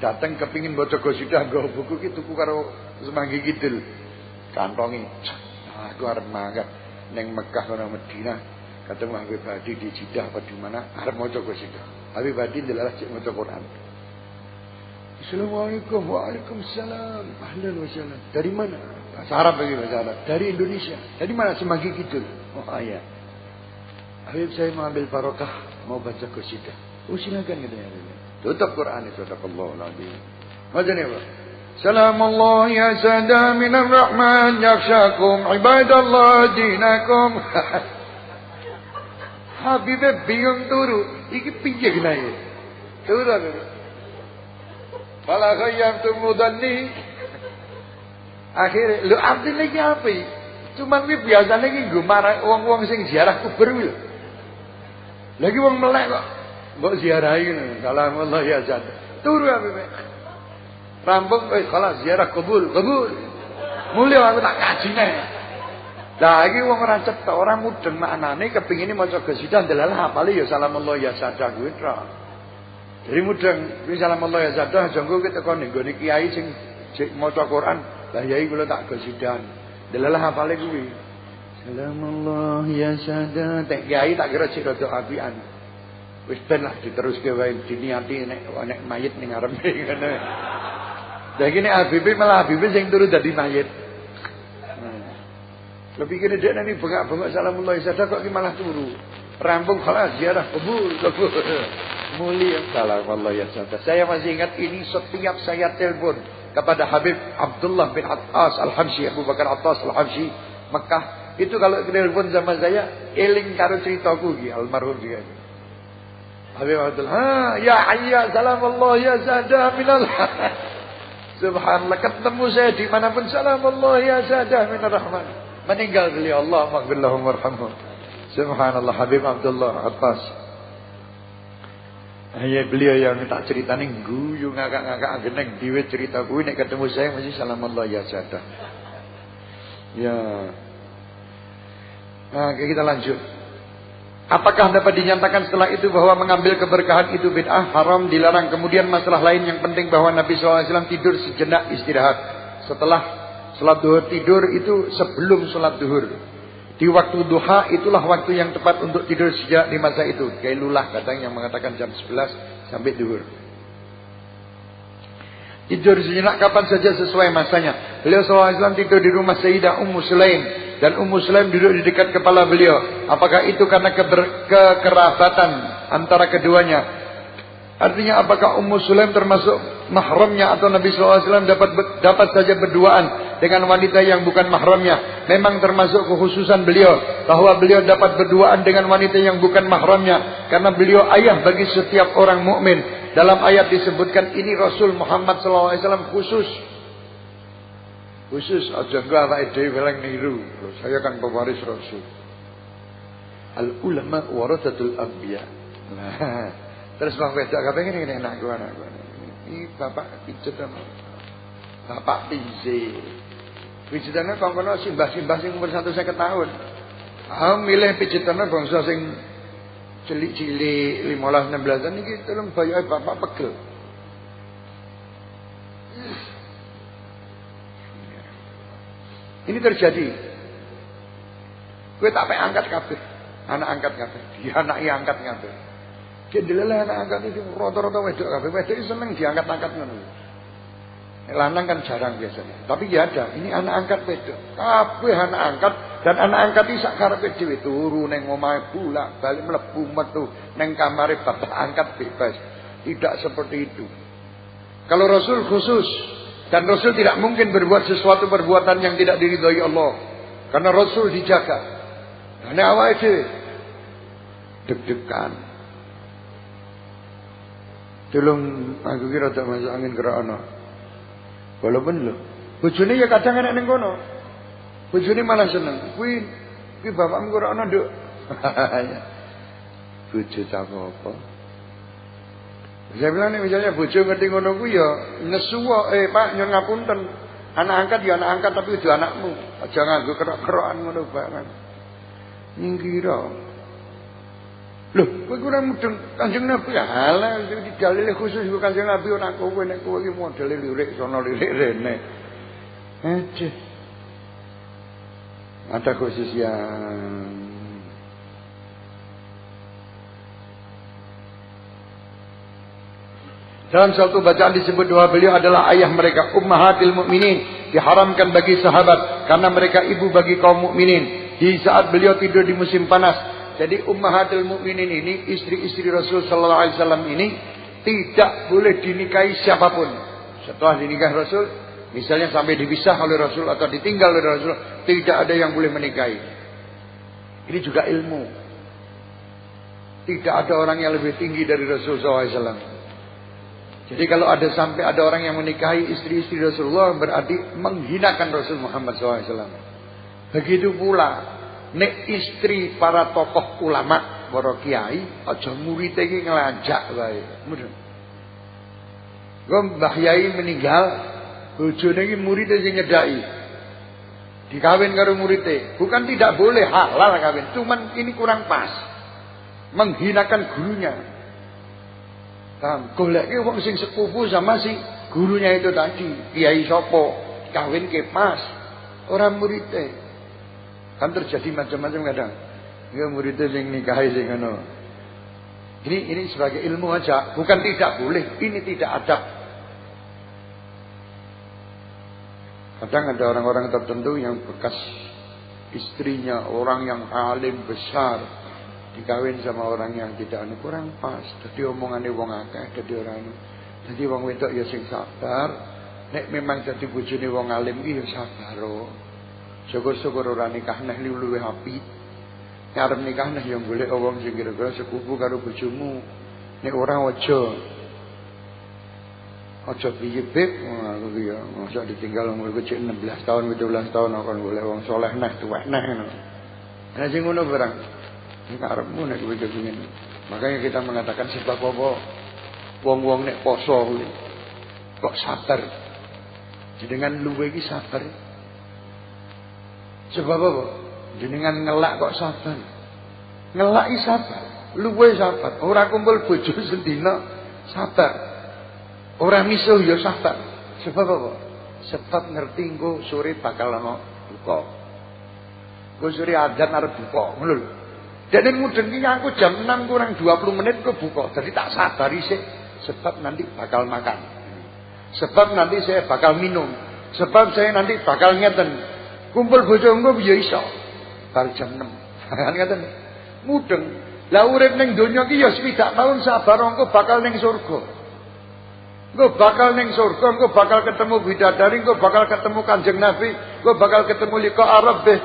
datang kepingin baca qasidah nggo buku ki tuku karo Semanggi Kidul. Kantongi. Aku arep mangkat ning Mekah karo Madinah. Ketemu Habib Hadi di Jeddah apa di mana arep maca qasidah. Habib Hadi ndelalah cek maca Quran. Assalamualaikum, waalaikumsalam, ahlan wa sahlan. Dari mana? Bahasa Arab bagi bahasa Arab. Dari Indonesia. Dari mana? Semanggi Kidul. Oh iya. Habib saya mau ambil barokah, mau baca qasidah. Oh silakan katanya. Tutup Quran itu, sadaqallahul azim. Macam ni apa? Salamullah ya sada minar rahman yakshakum ibadallah dinakum. Habib bingung turu. Iki piye genae? Turu. Malah khayyam tu mudanni. Akhirnya, lu artinya iki apa? Cuman iki biasane iki nggo marang wong-wong sing ziarah kubur lho. Lagi wong melek kok mbok ziarahi ngono. Salamullah ya zat. Turu apa? Rampung khalas ziarah kubur. Mulya aku tak kajine. Lah iki wong ora cetok, ora mudeng maknane kepingine maca qasidah delalah hafale ya salamullah ya sadah kuwi tok. Jadi mudeng, ini salamullah ya sadah, jangkau kita kon nggone kiai sing maca Quran, lah yai kula tak gosidan. Delalah hafale kuwi. Salamullah ya sadah, tek kiai tak kira cek rada apian. Wis ben lah diteruske wae diniati nek mayit ning ngarepe ngono. Lah iki nek Habib malah Habib sing turu dadi mayit. Lha pikire dhek nang bengak-bengak salamullah ya sadah kok iki malah turu. Rampung khalas ziarah kubur. Mulia salamullah ya sahabat. Saya masih ingat ini setiap saya telepon kepada Habib Abdullah bin Attas Al-Habsyi, Abu Bakar Attas Al-Habsyi Mekah. Itu kalau telepon sama saya eling karo ceritaku iki almarhum dia. Habib Abdullah, ya hayya salamullah ya sahadah minal. Subhanallah, ketemu saya dimanapun salamullah ya sahadah minar rahman. Meninggal beliau, Allah maghfir lahum warhamhum. Subhanallah, Habib Abdullah Attas. Hanya beliau yang tak ceritane guyu ngakak-ngakak geneng dhewe cerita kuwi nek ketemu saya mesti salamullah ya sadah. Ya. Nah, kita lanjut. Apakah dapat dinyatakan setelah itu bahwa mengambil keberkahan itu bid'ah, haram, dilarang? Kemudian masalah lain yang penting bahwa Nabi SAW tidur sejenak istirahat. Setelah salat duhur tidur itu sebelum salat duhur. Di waktu duha itulah waktu yang tepat untuk tidur sejenak di masa itu. Kailulah katanya yang mengatakan jam 11 sampai duhur. Tidur sejenak kapan saja sesuai masanya. Beliau SAW tidur di rumah Sayyidah Ummu Sulaim. Dan Ummu Sulaim duduk di dekat kepala beliau. Apakah itu karena kekerabatan antara keduanya? Artinya apakah Ummu Sulaim termasuk mahramnya atau Nabi SAW dapat saja berduaan dengan wanita yang bukan mahramnya? Memang termasuk kekhususan beliau bahwa beliau dapat berduaan dengan wanita yang bukan mahramnya karena beliau ayah bagi setiap orang mukmin. Dalam ayat disebutkan ini Rasul Muhammad SAW khusus. Khusus aja enggak awake dhewe weleng niru. Saya kan pewaris Rasul. Al ulama warathatul anbiya. Nah, terus bang wedok kabeh ngene anakku. Iki bapak pijet apa? Bapak pijet. Pijetane kongkono simbah-simbah sing umur 150 tahun. Ah milih pijetane bangsa sing cilik-cilik 15-16 iki tolong bayoke bapak pegel. Ini terjadi. Kowe tak pek angkat kabeh. Anak angkat kabeh. Dianaki angkat kabeh. Jendelane anak angkat itu rata-rata wedok kabeh. Wedok seneng diangkat-angkat ngono. Lanang kan jarang biasanya. Tapi ya ada, ini anak angkat wedok. Kabeh anak angkat dan anak angkat iki sak karepe dhewe turu ning omahe bolak-balik mlebu metu ning kamare bapak angkat bebas. Tidak seperti itu. Kalau Rasul khusus dan Rasul tidak mungkin berbuat sesuatu perbuatan yang tidak diridhoi Allah. Karena Rasul dijaga. Karena awake dhewe deg-degan. Tolong aku kira tak masuk angin kerono. Walaupun lho, bojone ya kadang enek ning kono. Bojone malah seneng. Kuwi bapakmu kerono, Nduk. Bojo apa? Saya bilang nih misalnya bojo ngerti ngono kuwi ya nesu kok, Pak nyuwun ngapunten. Anak angkat ya anak angkat tapi itu anakmu. Aja nganggo kerok-kerokan ngono barang. Nyingkira. Loh, kowe kurang mudeng Kanjeng Nabi halah di dalil khusus Kanjeng Nabi ora kowe nek kowe iki modele lirik sono lirik rene. Aduh. Ada khusus yang Dalam suatu bacaan disebut bahwa beliau adalah ayah mereka, ummahatil mukminin, diharamkan bagi sahabat karena mereka ibu bagi kaum mukminin di saat beliau tidur di musim panas. Jadi ummahatil mukminin ini, istri-istri Rasul sallallahu alaihi wasallam ini tidak boleh dinikahi siapapun. Setelah dinikah Rasul, misalnya sampai dipisah oleh Rasul atau ditinggal oleh Rasul, tidak ada yang boleh menikahi. Ini juga ilmu. Tidak ada orang yang lebih tinggi dari Rasul sallallahu alaihi wasallam. Jadi kalau ada sampai ada orang yang menikahi istri-istri Rasulullah, berarti menghinakan Rasul Muhammad SAW. Begitu pula nek istri para tokoh ulama, para kiai, aja murid iki ngelajak wae. Mudeng. Mbah Yai meninggal, bojone iki murid sing nyedaki. Dikawin karo muridé. Bukan tidak boleh, halal kawin, cuman ini kurang pas. Menghinakan gurunya. Goleke wong sing sepupu sama si gurunya itu tadi, kiai sopo, kawin ke pas, orang muridé. Kan terjadi macam-macam kadang. Ya muridé sing nikahi sing ngono. Ini sebagai ilmu aja, bukan tidak boleh, ini tidak adab. Kadang ada orang-orang tertentu yang bekas istrinya orang yang alim besar dikawin sama orang yang tidak kurang pas. Jadi omongane wong akeh, jadi orang. Jadi wong wedok ya sing sabar. Nek memang jadi bojone wong alim iki ya sabar. Syukur-syukur ora nikah neh luwih apik. Nek arep nikah neh ya golek wong sing kira-kira sepupu karo bojomu. Nek ora aja piye beb, aku ya mosok ditinggal umur kecil 16 tahun, 17 tahun akan golek wong saleh neh tuwek neh ngono. Nah sing ngono barang. Ini karepmu nek kowe kepengin. Makanya kita mengatakan sebab apa wong-wong nek poso kuwi kok sabar. Jenengan luwe iki sabar. Sebab apa? Jenengan ngelak kok sabar. Ngelak iki sabar, luwe sabar. Ora kumpul bojo sendina sabar. Ora misuh ya sabar. Sebab apa? Sebab ngerti engko sore bakal ana buka. Engko sore adzan arep buka, ngono lho. Dan mudeng iki aku jam 6 kurang 20 menit kok buka. Jadi tak sabar sih. Sebab nanti bakal makan. Sebab nanti saya bakal minum. Sebab saya nanti bakal ngeten. Kumpul bojo engko ya iso. Bar jam 6. Kan ngeten. Mudeng. Lah urip ning donya iki ya 7 tahun sabar engko bakal ning surga. Engko bakal ning surga, engko bakal ketemu bidadari, engko bakal ketemu Kanjeng Nabi, engko bakal ketemu liqa Rabbih.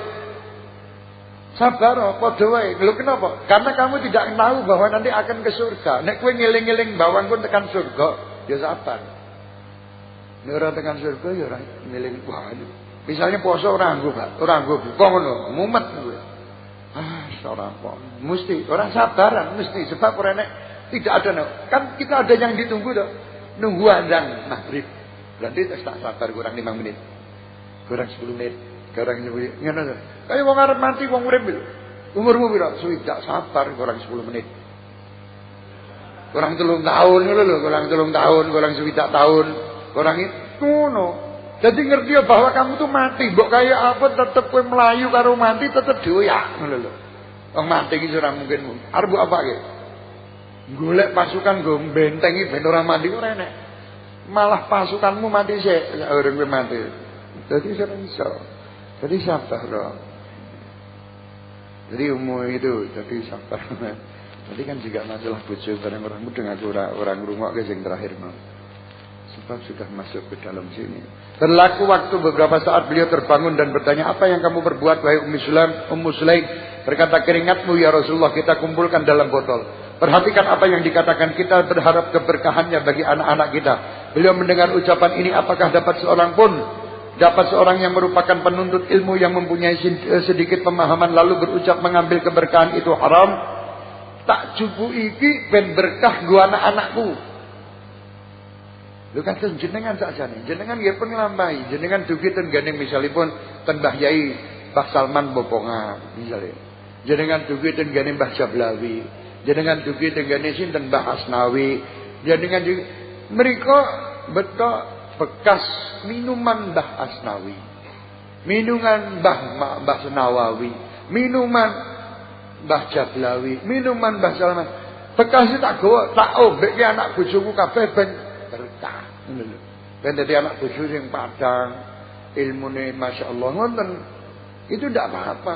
Sabar, padha wae. Lho kenapa? Karena kamu tidak tahu bahwa nanti akan ke surga. Nek kowe ngeling-eling bawang pun tekan surga, ya sabar. Nek ora tekan surga ya ora ngeling wae. Misalnya poso ora nggo buka ngono, mumet kowe. Ora apa. Mesti ora sabaran, mesti sebab ora nek tidak ada kan kita ada yang ditunggu to. Nunggu azan maghrib. Berarti tak sabar kurang 5 menit. Kurang 10 menit. Kurang 10 menit. Ngono to. Kaya wong arep mati wong urip lho. Umurmu piro? Suwidak sabar kurang 10 menit. Kurang 3 tahun ngono lho, kurang 3 tahun, kurang suwidak tahun, kurang ngono. Jadi ngerti bahwa kamu tuh mati, mbok kaya apa tetep kowe melayu karo mati tetep doyak ngono lho. Wong mati iki ora mungkin. Arep apa ge? Golek pasukan nggo bentengi ben ora mati ora enek. Malah pasukanmu mati sik, urung kowe mati. Jadi sering iso. Jadi sabar loh. Jadi umur itu, jadi sabar. Jadi kan juga masalah bojo bareng orang mudeng aku orang ngrungokke sing terakhir mau. Sebab sudah masuk ke dalam sini. Berlaku waktu beberapa saat beliau terbangun dan bertanya, apa yang kamu perbuat wahai Ummu Sulaim? Berkata, keringatmu ya Rasulullah kita kumpulkan dalam botol. Perhatikan apa yang dikatakan, kita berharap keberkahannya bagi anak-anak kita. Beliau mendengar ucapan ini, apakah dapat seorang yang merupakan penuntut ilmu yang mempunyai sedikit pemahaman lalu berucap mengambil keberkahan itu haram? Tak cukup iki ben berkah gua anak-anakku. Lho kan jenengan sakjane, jenengan nggih pun nglampahi, jenengan dugi ten gane misalipun ten Mbah Yai Mbah Salman Bopongan misalnya. Jenengan dugi ten gane Mbah Jablawi, jenengan dugi ten gane sinten Mbah Asnawi, jenengan dugi mriku betok bekas minuman Mbah Asnawi, minuman Mbah Senawawi, minuman Mbah Jablawi, minuman Mbah Salman. Bekas tak gawa, tak ombek anak bojoku kabeh ben berkah. Ben dadi anak bojo sing padang, ilmune masyaallah ngoten. Itu tidak apa-apa.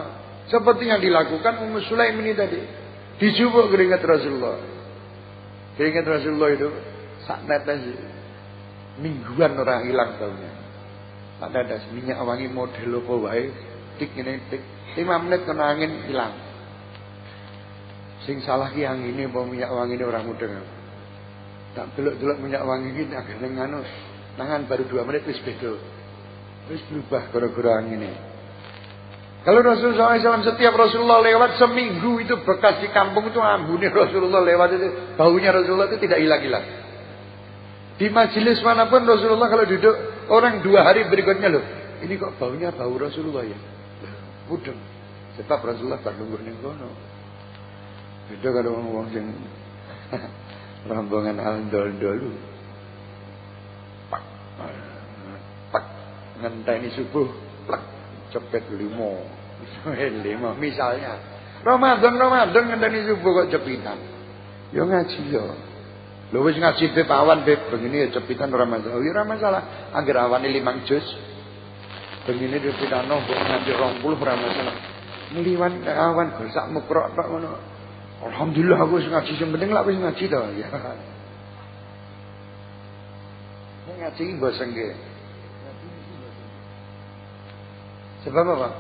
Seperti yang dilakukan Ummu Sulaim ini tadi. Dijupuk keringat Rasulullah. Keringat Rasulullah itu sak tetes mingguan orang hilang baunya. Tak ada minyak wangi model apa wae, tik ngene tik. 5 menit kena angin hilang. Sing salah ki angine apa minyak wangi ini orang mudeng. Tak delok-delok minyak wangi iki agak ning anu. Tangan baru 2 menit wis beda. Wis berubah gara-gara angine. Kalau Rasulullah SAW setiap Rasulullah lewat seminggu itu bekas di kampung itu ambune Rasulullah lewat itu baunya Rasulullah itu tidak hilang-hilang. Di majelis manapun Rasulullah kalau duduk orang 2 hari berikutnya loh ini kok baunya bau Rasulullah ya. Mudeng. Sebab Rasulullah bar lungguh ning kono. Beda kalau wong sing rombongan aldol-dolu. Pak ngenteni subuh plek cepet 5 misalnya Ramadan ngenteni subuh kok cepitan ya ngaji ya lho wis ngaji beb awan beb begini ya cepitan ora masalah ora masalah anggere awane 5 juz begini cepitan mbok ngaji 20 ora masalah ngliwan awan sak mukrok tok ngono alhamdulillah aku wis ngaji sing penting lak wis ngaji to ya ngaji bosen nggih. Sebab apa?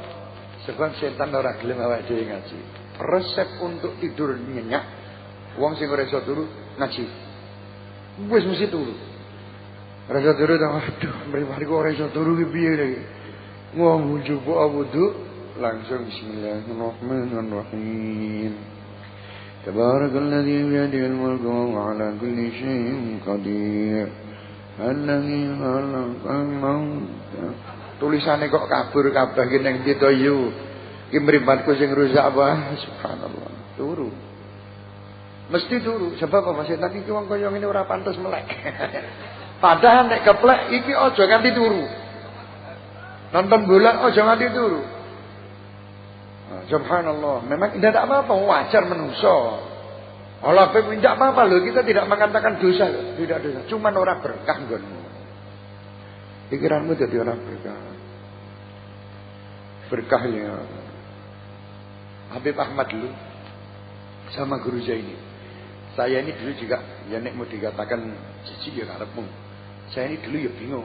Sebab setan ora gelem awake dhewe ngaji. Resep untuk tidur nyenyak, wong sing ora iso turu ngaji. Wis mesti turu. Ora iso turu ta, aduh, mripate kok ora iso turu ki piye iki. Wong njupuk wudu langsung bismillahirrahmanirrahim. Tabarakalladzi bi yadihi al-mulku wa huwa 'ala kulli syai'in qadir. Alladzi khalaqal mauta tulisannya kok kabur kabeh ki ning ndi to yu. Ki mripatku sing rusak apa? Subhanallah. Turu. Mesti turu sebab apa setan iki wong kaya ngene ora pantes melek. Padahal nek keplek iki aja nganti turu. Nonton bola aja nganti turu. Subhanallah. Memang tidak apa-apa wajar manusia. Allah tidak apa-apa loh kita tidak mengatakan dosa loh. Tidak dosa. Cuman orang berkah nggonmu. Pikiranmu jadi orang berkah. Berkahnya Habib Ahmad dulu sama Guru Zaini. Saya ini dulu juga ya nek mau dikatakan jijik ya karepmu. Saya ini dulu ya bingung.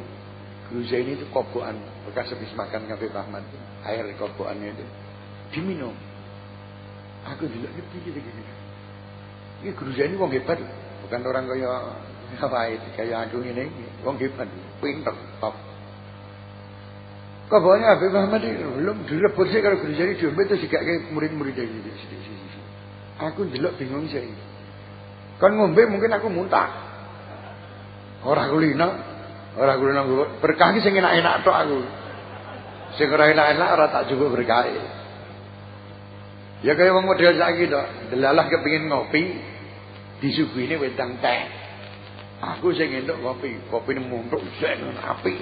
Guru Zaini itu kobokan bekas habis makan Habib Ahmad. Air kobokannya itu diminum. Aku dulu piye iki. Ini Guru Zaini wong hebat. Bukan orang kaya kayak aku ini wong hebat, pinter, top. Kabarnya Habib Ahmad belum direbut sih kalau Guru Zaini diombe terus dikake murid-murid iki. Aku ndelok bingung sih. Kan ngombe mungkin aku muntah. Ora kulino berkah iki sing enak-enak tok aku. Sing ora enak-enak ora tak cukup berkah. Ya kaya wong model saiki tok, delalah kepengin ngopi disuguhine wedang teh. Aku sing entuk kopi muntuk jen apik.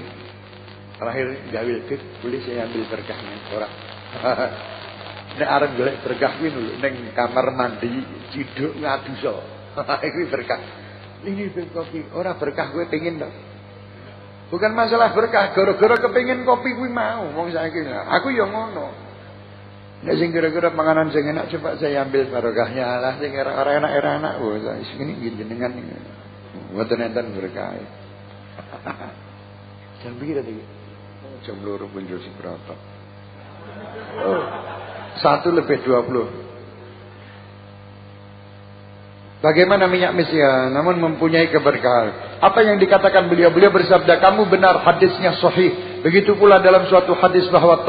Terakhir gawe dik, boleh saya ambil berkahnya ora. Nek arep golek berkah kuwi lho ning kamar mandi ciduk ngadusa. Iki berkah. Ini kopi, ora berkah kowe pengin to. Bukan masalah berkah, gara-gara kepengin kopi kuwi mau wong saiki. Aku ya ngono. Nek sing kira-kira panganan sing enak coba saya ambil barokahnya lah sing ora enak-enak. Wah, sing iki jenengan iki. Mboten enten berkah. Jam pira iki? Jam 2 punjul seberapa? Oh, 1:20. Bagaimana minyak mesya namun mempunyai keberkahan. Apa yang dikatakan beliau bersabda, kamu benar, hadisnya sahih. Begitu pula dalam suatu hadis bahwa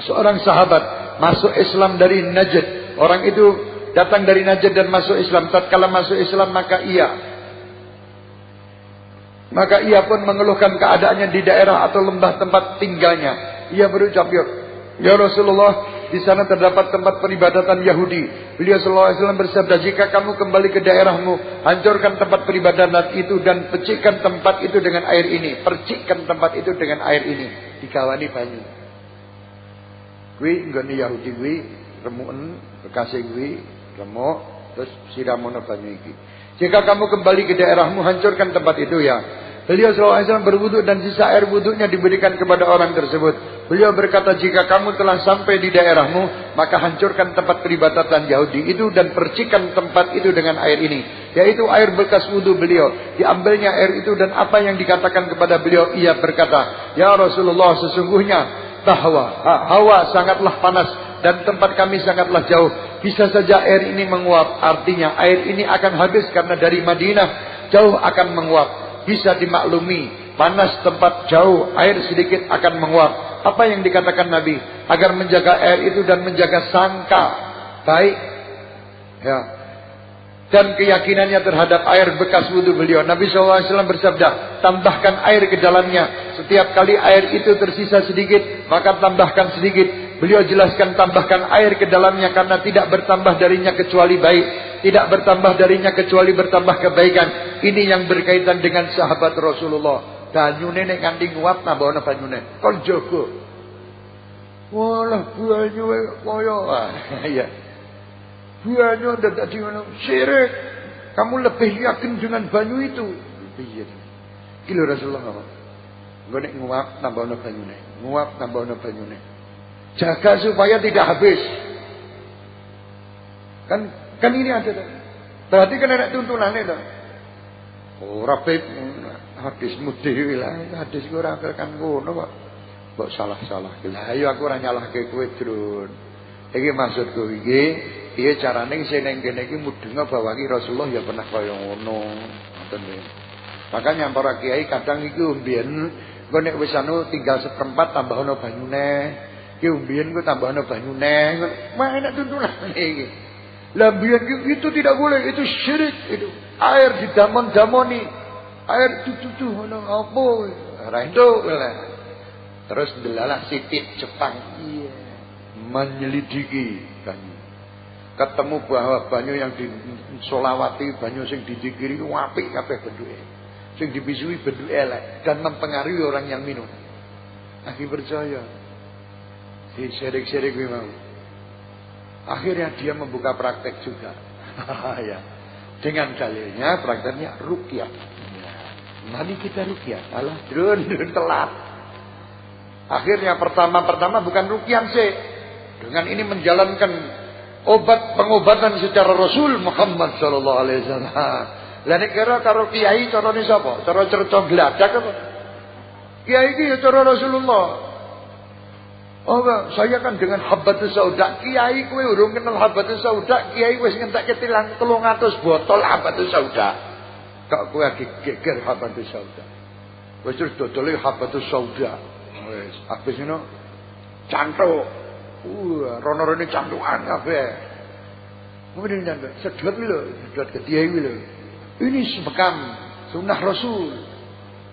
seorang sahabat masuk Islam dari Najd. Orang itu datang dari Najd dan masuk Islam. Tatkala masuk Islam maka ia pun mengeluhkan keadaannya di daerah atau lembah tempat tinggalnya. Ia berucap, ya Rasulullah, di sana terdapat tempat peribadatan Yahudi. Beliau sallallahu alaihi wasallam bersabda, jika kamu kembali ke daerahmu, hancurkan tempat peribadatan itu dan percikkan tempat itu dengan air ini. Percikkan tempat itu dengan air ini. Dikawani banyu. Kuwi nggone Yahudi kuwi remuken, bekase kuwi remuk, Terus siramono banyu iki. Jika kamu kembali ke daerahmu, hancurkan tempat itu ya. Beliau SAW berwudu dan sisa air wudunya diberikan kepada orang tersebut. Beliau berkata, jika kamu telah sampai di daerahmu, maka hancurkan tempat peribadatan Yahudi itu dan percikan tempat itu dengan air ini. Yaitu air bekas wudu beliau. Diambilnya air itu dan apa yang dikatakan kepada beliau, ia berkata, ya Rasulullah, sesungguhnya bahwa hawa sangatlah panas dan tempat kami sangatlah jauh. Bisa saja air ini menguap. Artinya air ini akan habis karena dari Madinah jauh akan menguap. Bisa dimaklumi, panas tempat jauh, air sedikit akan menguap. Apa yang dikatakan Nabi? Agar menjaga air itu dan menjaga sangka baik, ya, dan keyakinannya terhadap air bekas wudu beliau. Nabi SAW bersabda, tambahkan air ke dalamnya. Setiap kali air itu tersisa sedikit, maka tambahkan sedikit. Beliau jelaskan, tambahkan air ke dalamnya karena tidak bertambah darinya kecuali baik. Tidak bertambah darinya kecuali bertambah kebaikan. Ini yang berkaitan dengan sahabat Rasulullah. Banyune nek kanthi nguap tambahna banyune. Kon jaga. Walah banyu kaya ya. Banyu dadak di ngono. Syirik. Kamu lebih yakin dengan banyu itu. Piye? Iki lho Rasulullah ngomong. Engko nek nguap tambahna banyune. Nguap tambahna banyune. Jaga supaya tidak habis. Kan ini ada. Berarti kan ada tuntunannya dah. Ora pek hadismu dhewe lah, hadis ora kan ngono kok. Mbok salah-salah. Lah ayo aku ora nyalahke kowe, Drun. Iki maksudku iki, piye carane sing ning kene iki mudenge bahwa iki Rasulullah ya pernah kaya ngono. Ngoten nggih. Makanya para kiai kadang iki mbiyen engko nek wis anu tinggal seperempat tambahno banyune. Ki mbiyen ku tambahno banyune. Mah enak tuntunane iki. Lambian itu tidak boleh, itu syirik itu. Air didamon-damoni, air tutu ngono apa? Ora itu. Terus delalah sitik Jepang, iya, menyelidiki banyu. Ketemu bahwa banyu yang disolawati, banyu sing didikiri apik kabeh bentuke. Sing dibisui bentuke elek dan mempengaruhi orang yang minum. Akhirnya percaya. Si syirik-syirik memang. Akhirnya dia membuka praktek juga. Ya. Dengan dalilnya prakteknya ruqyah. Ya. Mari kita ruqyah. Alah, drun telat. Akhirnya pertama bukan ruqyah sih. Dengan ini menjalankan pengobatan secara Rasul Muhammad sallallahu alaihi wasallam. Lah nek kira karo kiai carane sapa? Cara cerita gladak apa? Kiai iki ya cara Rasulullah. Oh enggak, saya kan dengan habbatus sauda. Kiai kowe urung kenal habbatus sauda, kiai wis ngentekke 300 botol habbatus sauda. Kok kowe lagi geger habbatus sauda. Wis terus dodole habbatus sauda. Wis habis ngono cantuk. Rono-rene cantukan kabeh. Kemudian nyantuk, sedot lho, sedot ke kiai lho. Ini sebekam sunnah Rasul.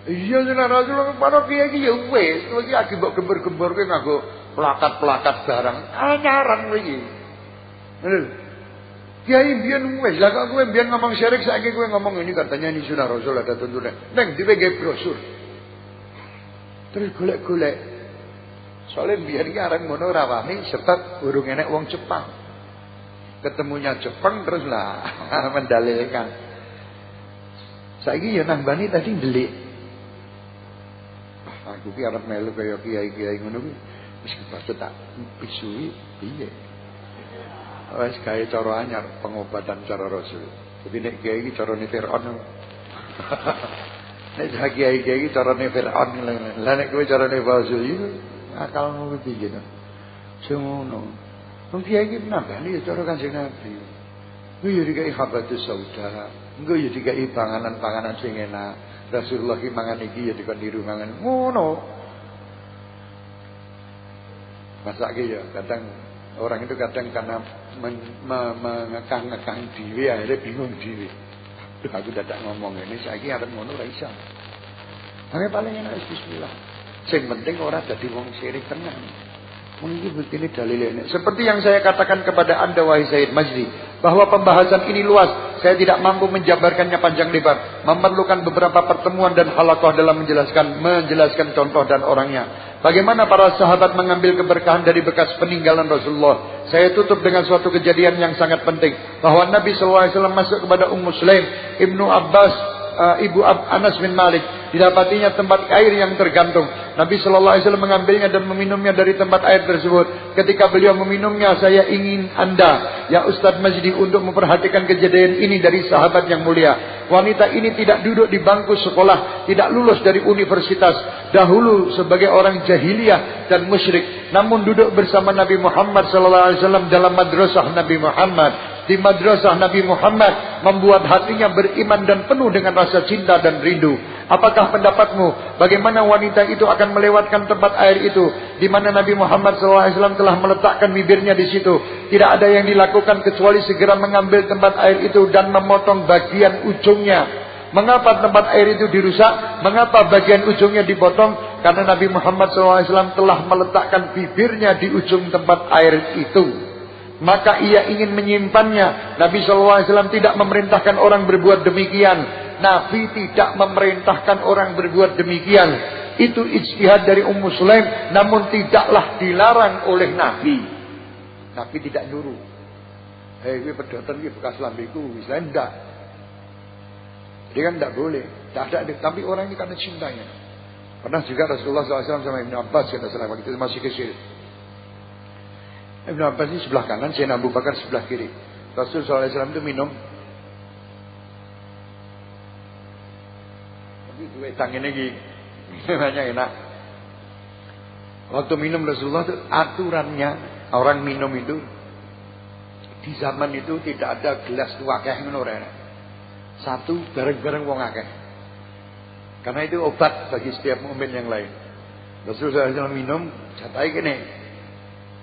Iya sunnah Rasul, para kiai iki ya wis, kowe iki lagi mbok gembar-gemborke nganggo plakat-plakat barang anyaran iki. Lho. Kiai mbiyen wis, lah kok kowe mbiyen ngomong syirik saiki kowe ngomong ini katanya ini sunah Rasul ada tuntunan. Neng dhewe nggih brosur. Terus golek-golek. Soale mbiyen iki areng ngono ora wani sebab urung enek wong Jepang. Ketemunya Jepang terus lah mendalilkan. Saiki ya nambani tadi ndelik. Aku ki arep melu kaya kiai-kiai ngono kuwi. Wis kepacut tak bisui piye. Wis gawe cara anyar pengobatan cara Rasul. Jadi nek kiai iki carane Firaun. Nek kiai iki carane Firaun. Lah nek kowe carane Rasul iki akalmu piye to? Semono. Wong kiai iki nambani cara Kanjeng Nabi. Kuwi ya dikai habbatus sauda. Engko ya dikai panganan-panganan sing enak. Rasulullah ki mangan iki ya dikon niru mangan ngono. Masake ya kadang orang itu kadang karena mengekang-ekang dhewe akhirnya bingung dhewe. Duh aku dadak ngomong ini saiki arep ngono ora iso. Mangke paling enak bismillah. Sing penting ora dadi wong syirik tenan. Mungkin begini dalilnya. Seperti yang saya katakan kepada Anda wahai Sayyid Majdi, bahwa pembahasan ini luas. Saya tidak mampu menjabarkannya panjang lebar. Memerlukan beberapa pertemuan dan halaqah dalam menjelaskan contoh dan orangnya. Bagaimana para sahabat mengambil keberkahan dari bekas peninggalan Rasulullah. saya tutup dengan suatu kejadian yang sangat penting. Bahwa Nabi SAW masuk kepada Sulaim, Ibnu Abbas, Ibu Anas bin Malik. Didapatinya tempat air yang tergantung. Nabi SAW mengambilnya dan meminumnya dari tempat air tersebut. Ketika beliau meminumnya, saya ingin Anda, ya Ustadz Majdi, untuk memperhatikan kejadian ini dari sahabat yang mulia. Wanita ini tidak duduk di bangku sekolah, tidak lulus dari universitas. Dahulu sebagai orang jahiliyah dan musyrik, namun duduk bersama Nabi Muhammad SAW dalam madrasah Nabi Muhammad. Di madrasah Nabi Muhammad membuat hatinya beriman dan penuh dengan rasa cinta dan rindu. Apakah pendapatmu? Bagaimana wanita itu akan melewatkan tempat air itu, di mana Nabi Muhammad SAW telah meletakkan bibirnya di situ? Tidak ada yang dilakukan kecuali segera mengambil tempat air itu dan memotong bagian ujungnya. Mengapa tempat air itu dirusak? Mengapa bagian ujungnya dipotong? Karena Nabi Muhammad SAW telah meletakkan bibirnya di ujung tempat air itu. Maka ia ingin menyimpannya. Nabi SAW tidak memerintahkan orang berbuat demikian. Nabi tidak memerintahkan orang berbuat demikian. Itu ijtihad dari Sulaim, namun tidaklah dilarang oleh Nabi. Nabi tidak nyuruh. Hei, ini pedotan ini bekas lambiku, misalnya enggak. Dia kan tidak boleh. Tidak ada. Tapi orang ini karena cintanya. Pernah juga Rasulullah SAW sama Ibnu Abbas, kata salah waktu itu masih kecil. Ibnu Abbas ini sebelah kanan, Sayyidina Abu Bakar sebelah kiri. Rasul SAW itu minum. Tapi itu tangannya gini. Namanya enak. Waktu minum Rasulullah itu aturannya, orang minum itu di zaman itu tidak ada gelas wakeh ngono ora. Satu bareng-bareng wong akeh. Karena itu obat bagi setiap mukmin yang lain. Rasulullah SAW minum, catai gini.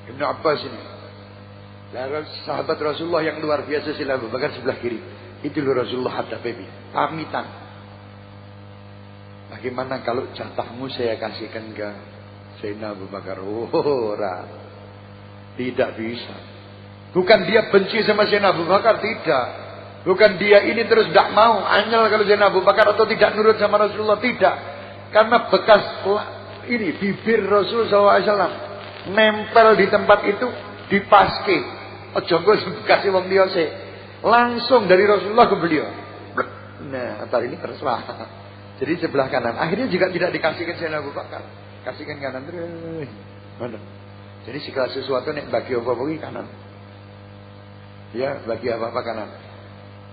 Ibnu Abbas ini, sahabat Rasulullah yang luar biasa, sila Abu Bakar sebelah kiri. Itu loh Rasulullah hadap baby, pamitan. Bagaimana kalau jatahmu saya kasihkan ke Sayyidina Abu Bakar? Tidak bisa. Bukan dia benci sama Sayyidina Abu Bakar, tidak. Bukan dia ini terus tidak mau anyel kalau Sayyidina Abu Bakar atau tidak nurut sama Rasulullah, tidak. Karena bekas ini bibir Rasul SAW nempel di tempat itu, dipaske. Ojo nggo bekase wong liya sik. Langsung dari Rasulullah ke beliau. Nah, atar ini terserah. Jadi sebelah kanan. Akhirnya juga tidak dikasihkan Sayyidina Abu Bakar. Kasihkan kanan terus. Mana? Jadi segala sesuatu nek bagi apa-apa kanan. Ya, bagi apa-apa kanan.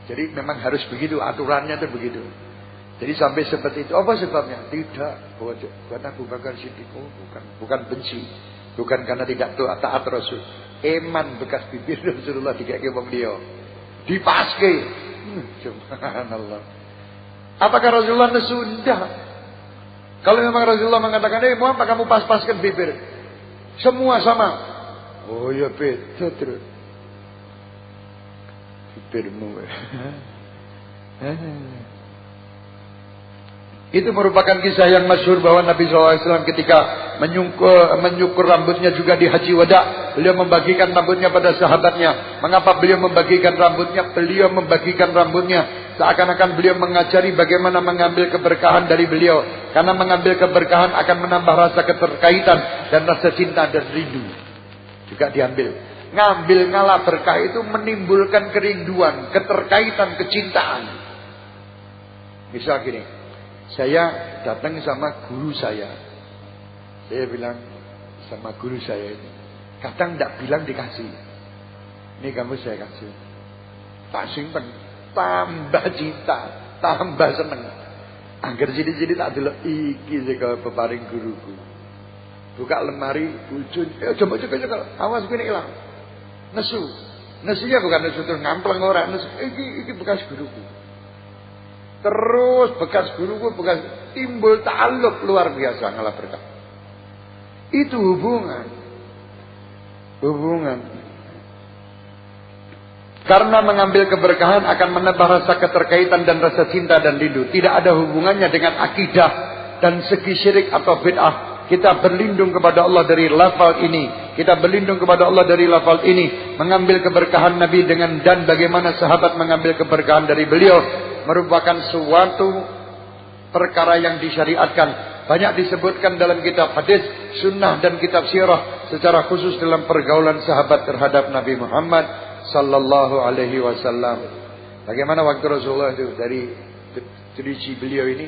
Jadi memang harus begitu, aturannya itu begitu. Jadi sampai seperti itu. Apa sebabnya? Tidak. Buat Abu Bakar Siddiq. Bukan benci. Bukan karena tidak taat Rasul. Eman bekas bibir Rasulullah dikeke wong liya. Dipaske. Subhanallah. Apakah Rasulullah nesu? Tidak. Kalau memang Rasulullah mengatakan, mau apa kamu pas-paskan bibir? Semua sama. Oh ya beda terus. Bibirmu. Itu merupakan kisah yang masyhur bahwa Nabi SAW ketika menyukur rambutnya juga di Haji Wada, beliau membagikan rambutnya pada sahabatnya. Mengapa beliau membagikan rambutnya? Beliau membagikan rambutnya seakan-akan beliau mengajari bagaimana mengambil keberkahan dari beliau. Karena mengambil keberkahan akan menambah rasa keterkaitan dan rasa cinta dan rindu. Juga diambil. Ngambil ngalah berkah itu menimbulkan kerinduan, keterkaitan, kecintaan. Misal gini. Saya datang sama guru saya. Saya bilang sama guru saya ini. Kadang tidak bilang dikasih. Ini kamu saya kasih. Tak simpen. Tambah cinta. Tambah seneng. Angger jadi tak delok iki sing peparing guruku. Buka lemari, bujun. Coba. Awas kene ilang. Nesu. Nesunya bukan nesu terus ngampleng ora. Nesu. Iki bekas guruku. Terus bekas guruku, bekas timbul ta'alluq luar biasa ngalah berkah. Itu hubungan. Karena mengambil keberkahan akan menambah rasa keterkaitan dan rasa cinta dan rindu. Tidak ada hubungannya dengan akidah dan segi syirik atau bid'ah. Kita berlindung kepada Allah dari lafal ini. Kita berlindung kepada Allah dari lafal ini. Mengambil keberkahan Nabi dengan dan bagaimana sahabat mengambil keberkahan dari beliau merupakan suatu perkara yang disyariatkan. banyak disebutkan dalam kitab hadis, sunnah dan kitab sirah, secara khusus dalam pergaulan sahabat terhadap Nabi Muhammad sallallahu alaihi wasallam. Bagaimana waktu Rasulullah itu dari diriji beliau ini,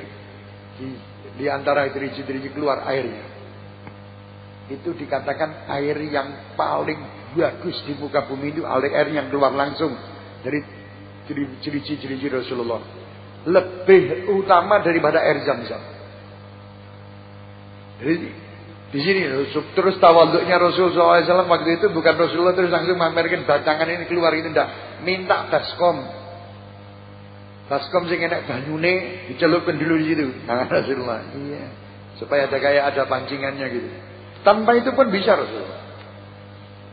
di antara diriji keluar airnya. Itu dikatakan air yang paling bagus di muka bumi itu air yang keluar langsung dari diriji Rasulullah. Lebih utama daripada air Zam-Zam. Jadi di sini terus tawaduknya Rasulullah SAW waktu itu bukan Rasulullah terus langsung mamerkan bacangan ini keluar itu ndak, minta baskom sing enak banyune dicelupkan dulu di situ. Nah, Rasulullah. Iya. Supaya ada pancingannya gitu. Tanpa itu pun bisa Rasulullah.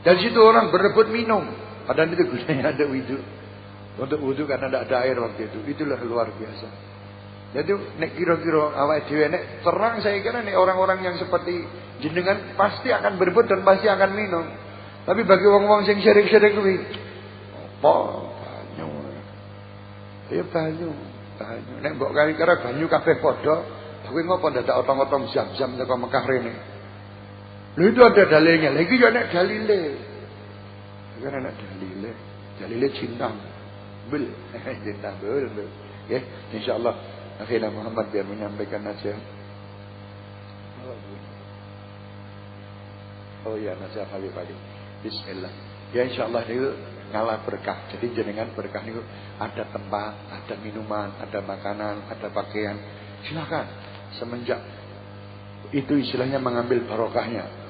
Dari situ orang berebut minum. Padahal itu gunanya ada wudu. Untuk wudu karena tidak ada air waktu itu. Itulah luar biasa. Jadi nek kira-kira awake dhewe nek terang saya kira nek orang-orang yang seperti jenengan pasti akan berebut dan pasti akan minum. Tapi bagi wong-wong sing syirik-syirik kuwi apa banyu. Ya banyu. Nek mbok kira banyu kabeh padha, kuwi ngopo ndak otong-otong Zam-Zam teko Mekah rene. Lho itu ada dalilnya. Lagi ya nek dalile. Karena nek dalile cinta. Bil, cinta bil. Ya, insyaallah akhirnya Muhammad biar menyampaikan nasihat. Oh ya, nasihat Habib Ali. Bismillah. Ya insyaallah itu ngalah berkah. Jadi jenengan berkah niku ada tempat, ada minuman, ada makanan, ada pakaian. Silakan. Semenjak itu istilahnya mengambil barokahnya.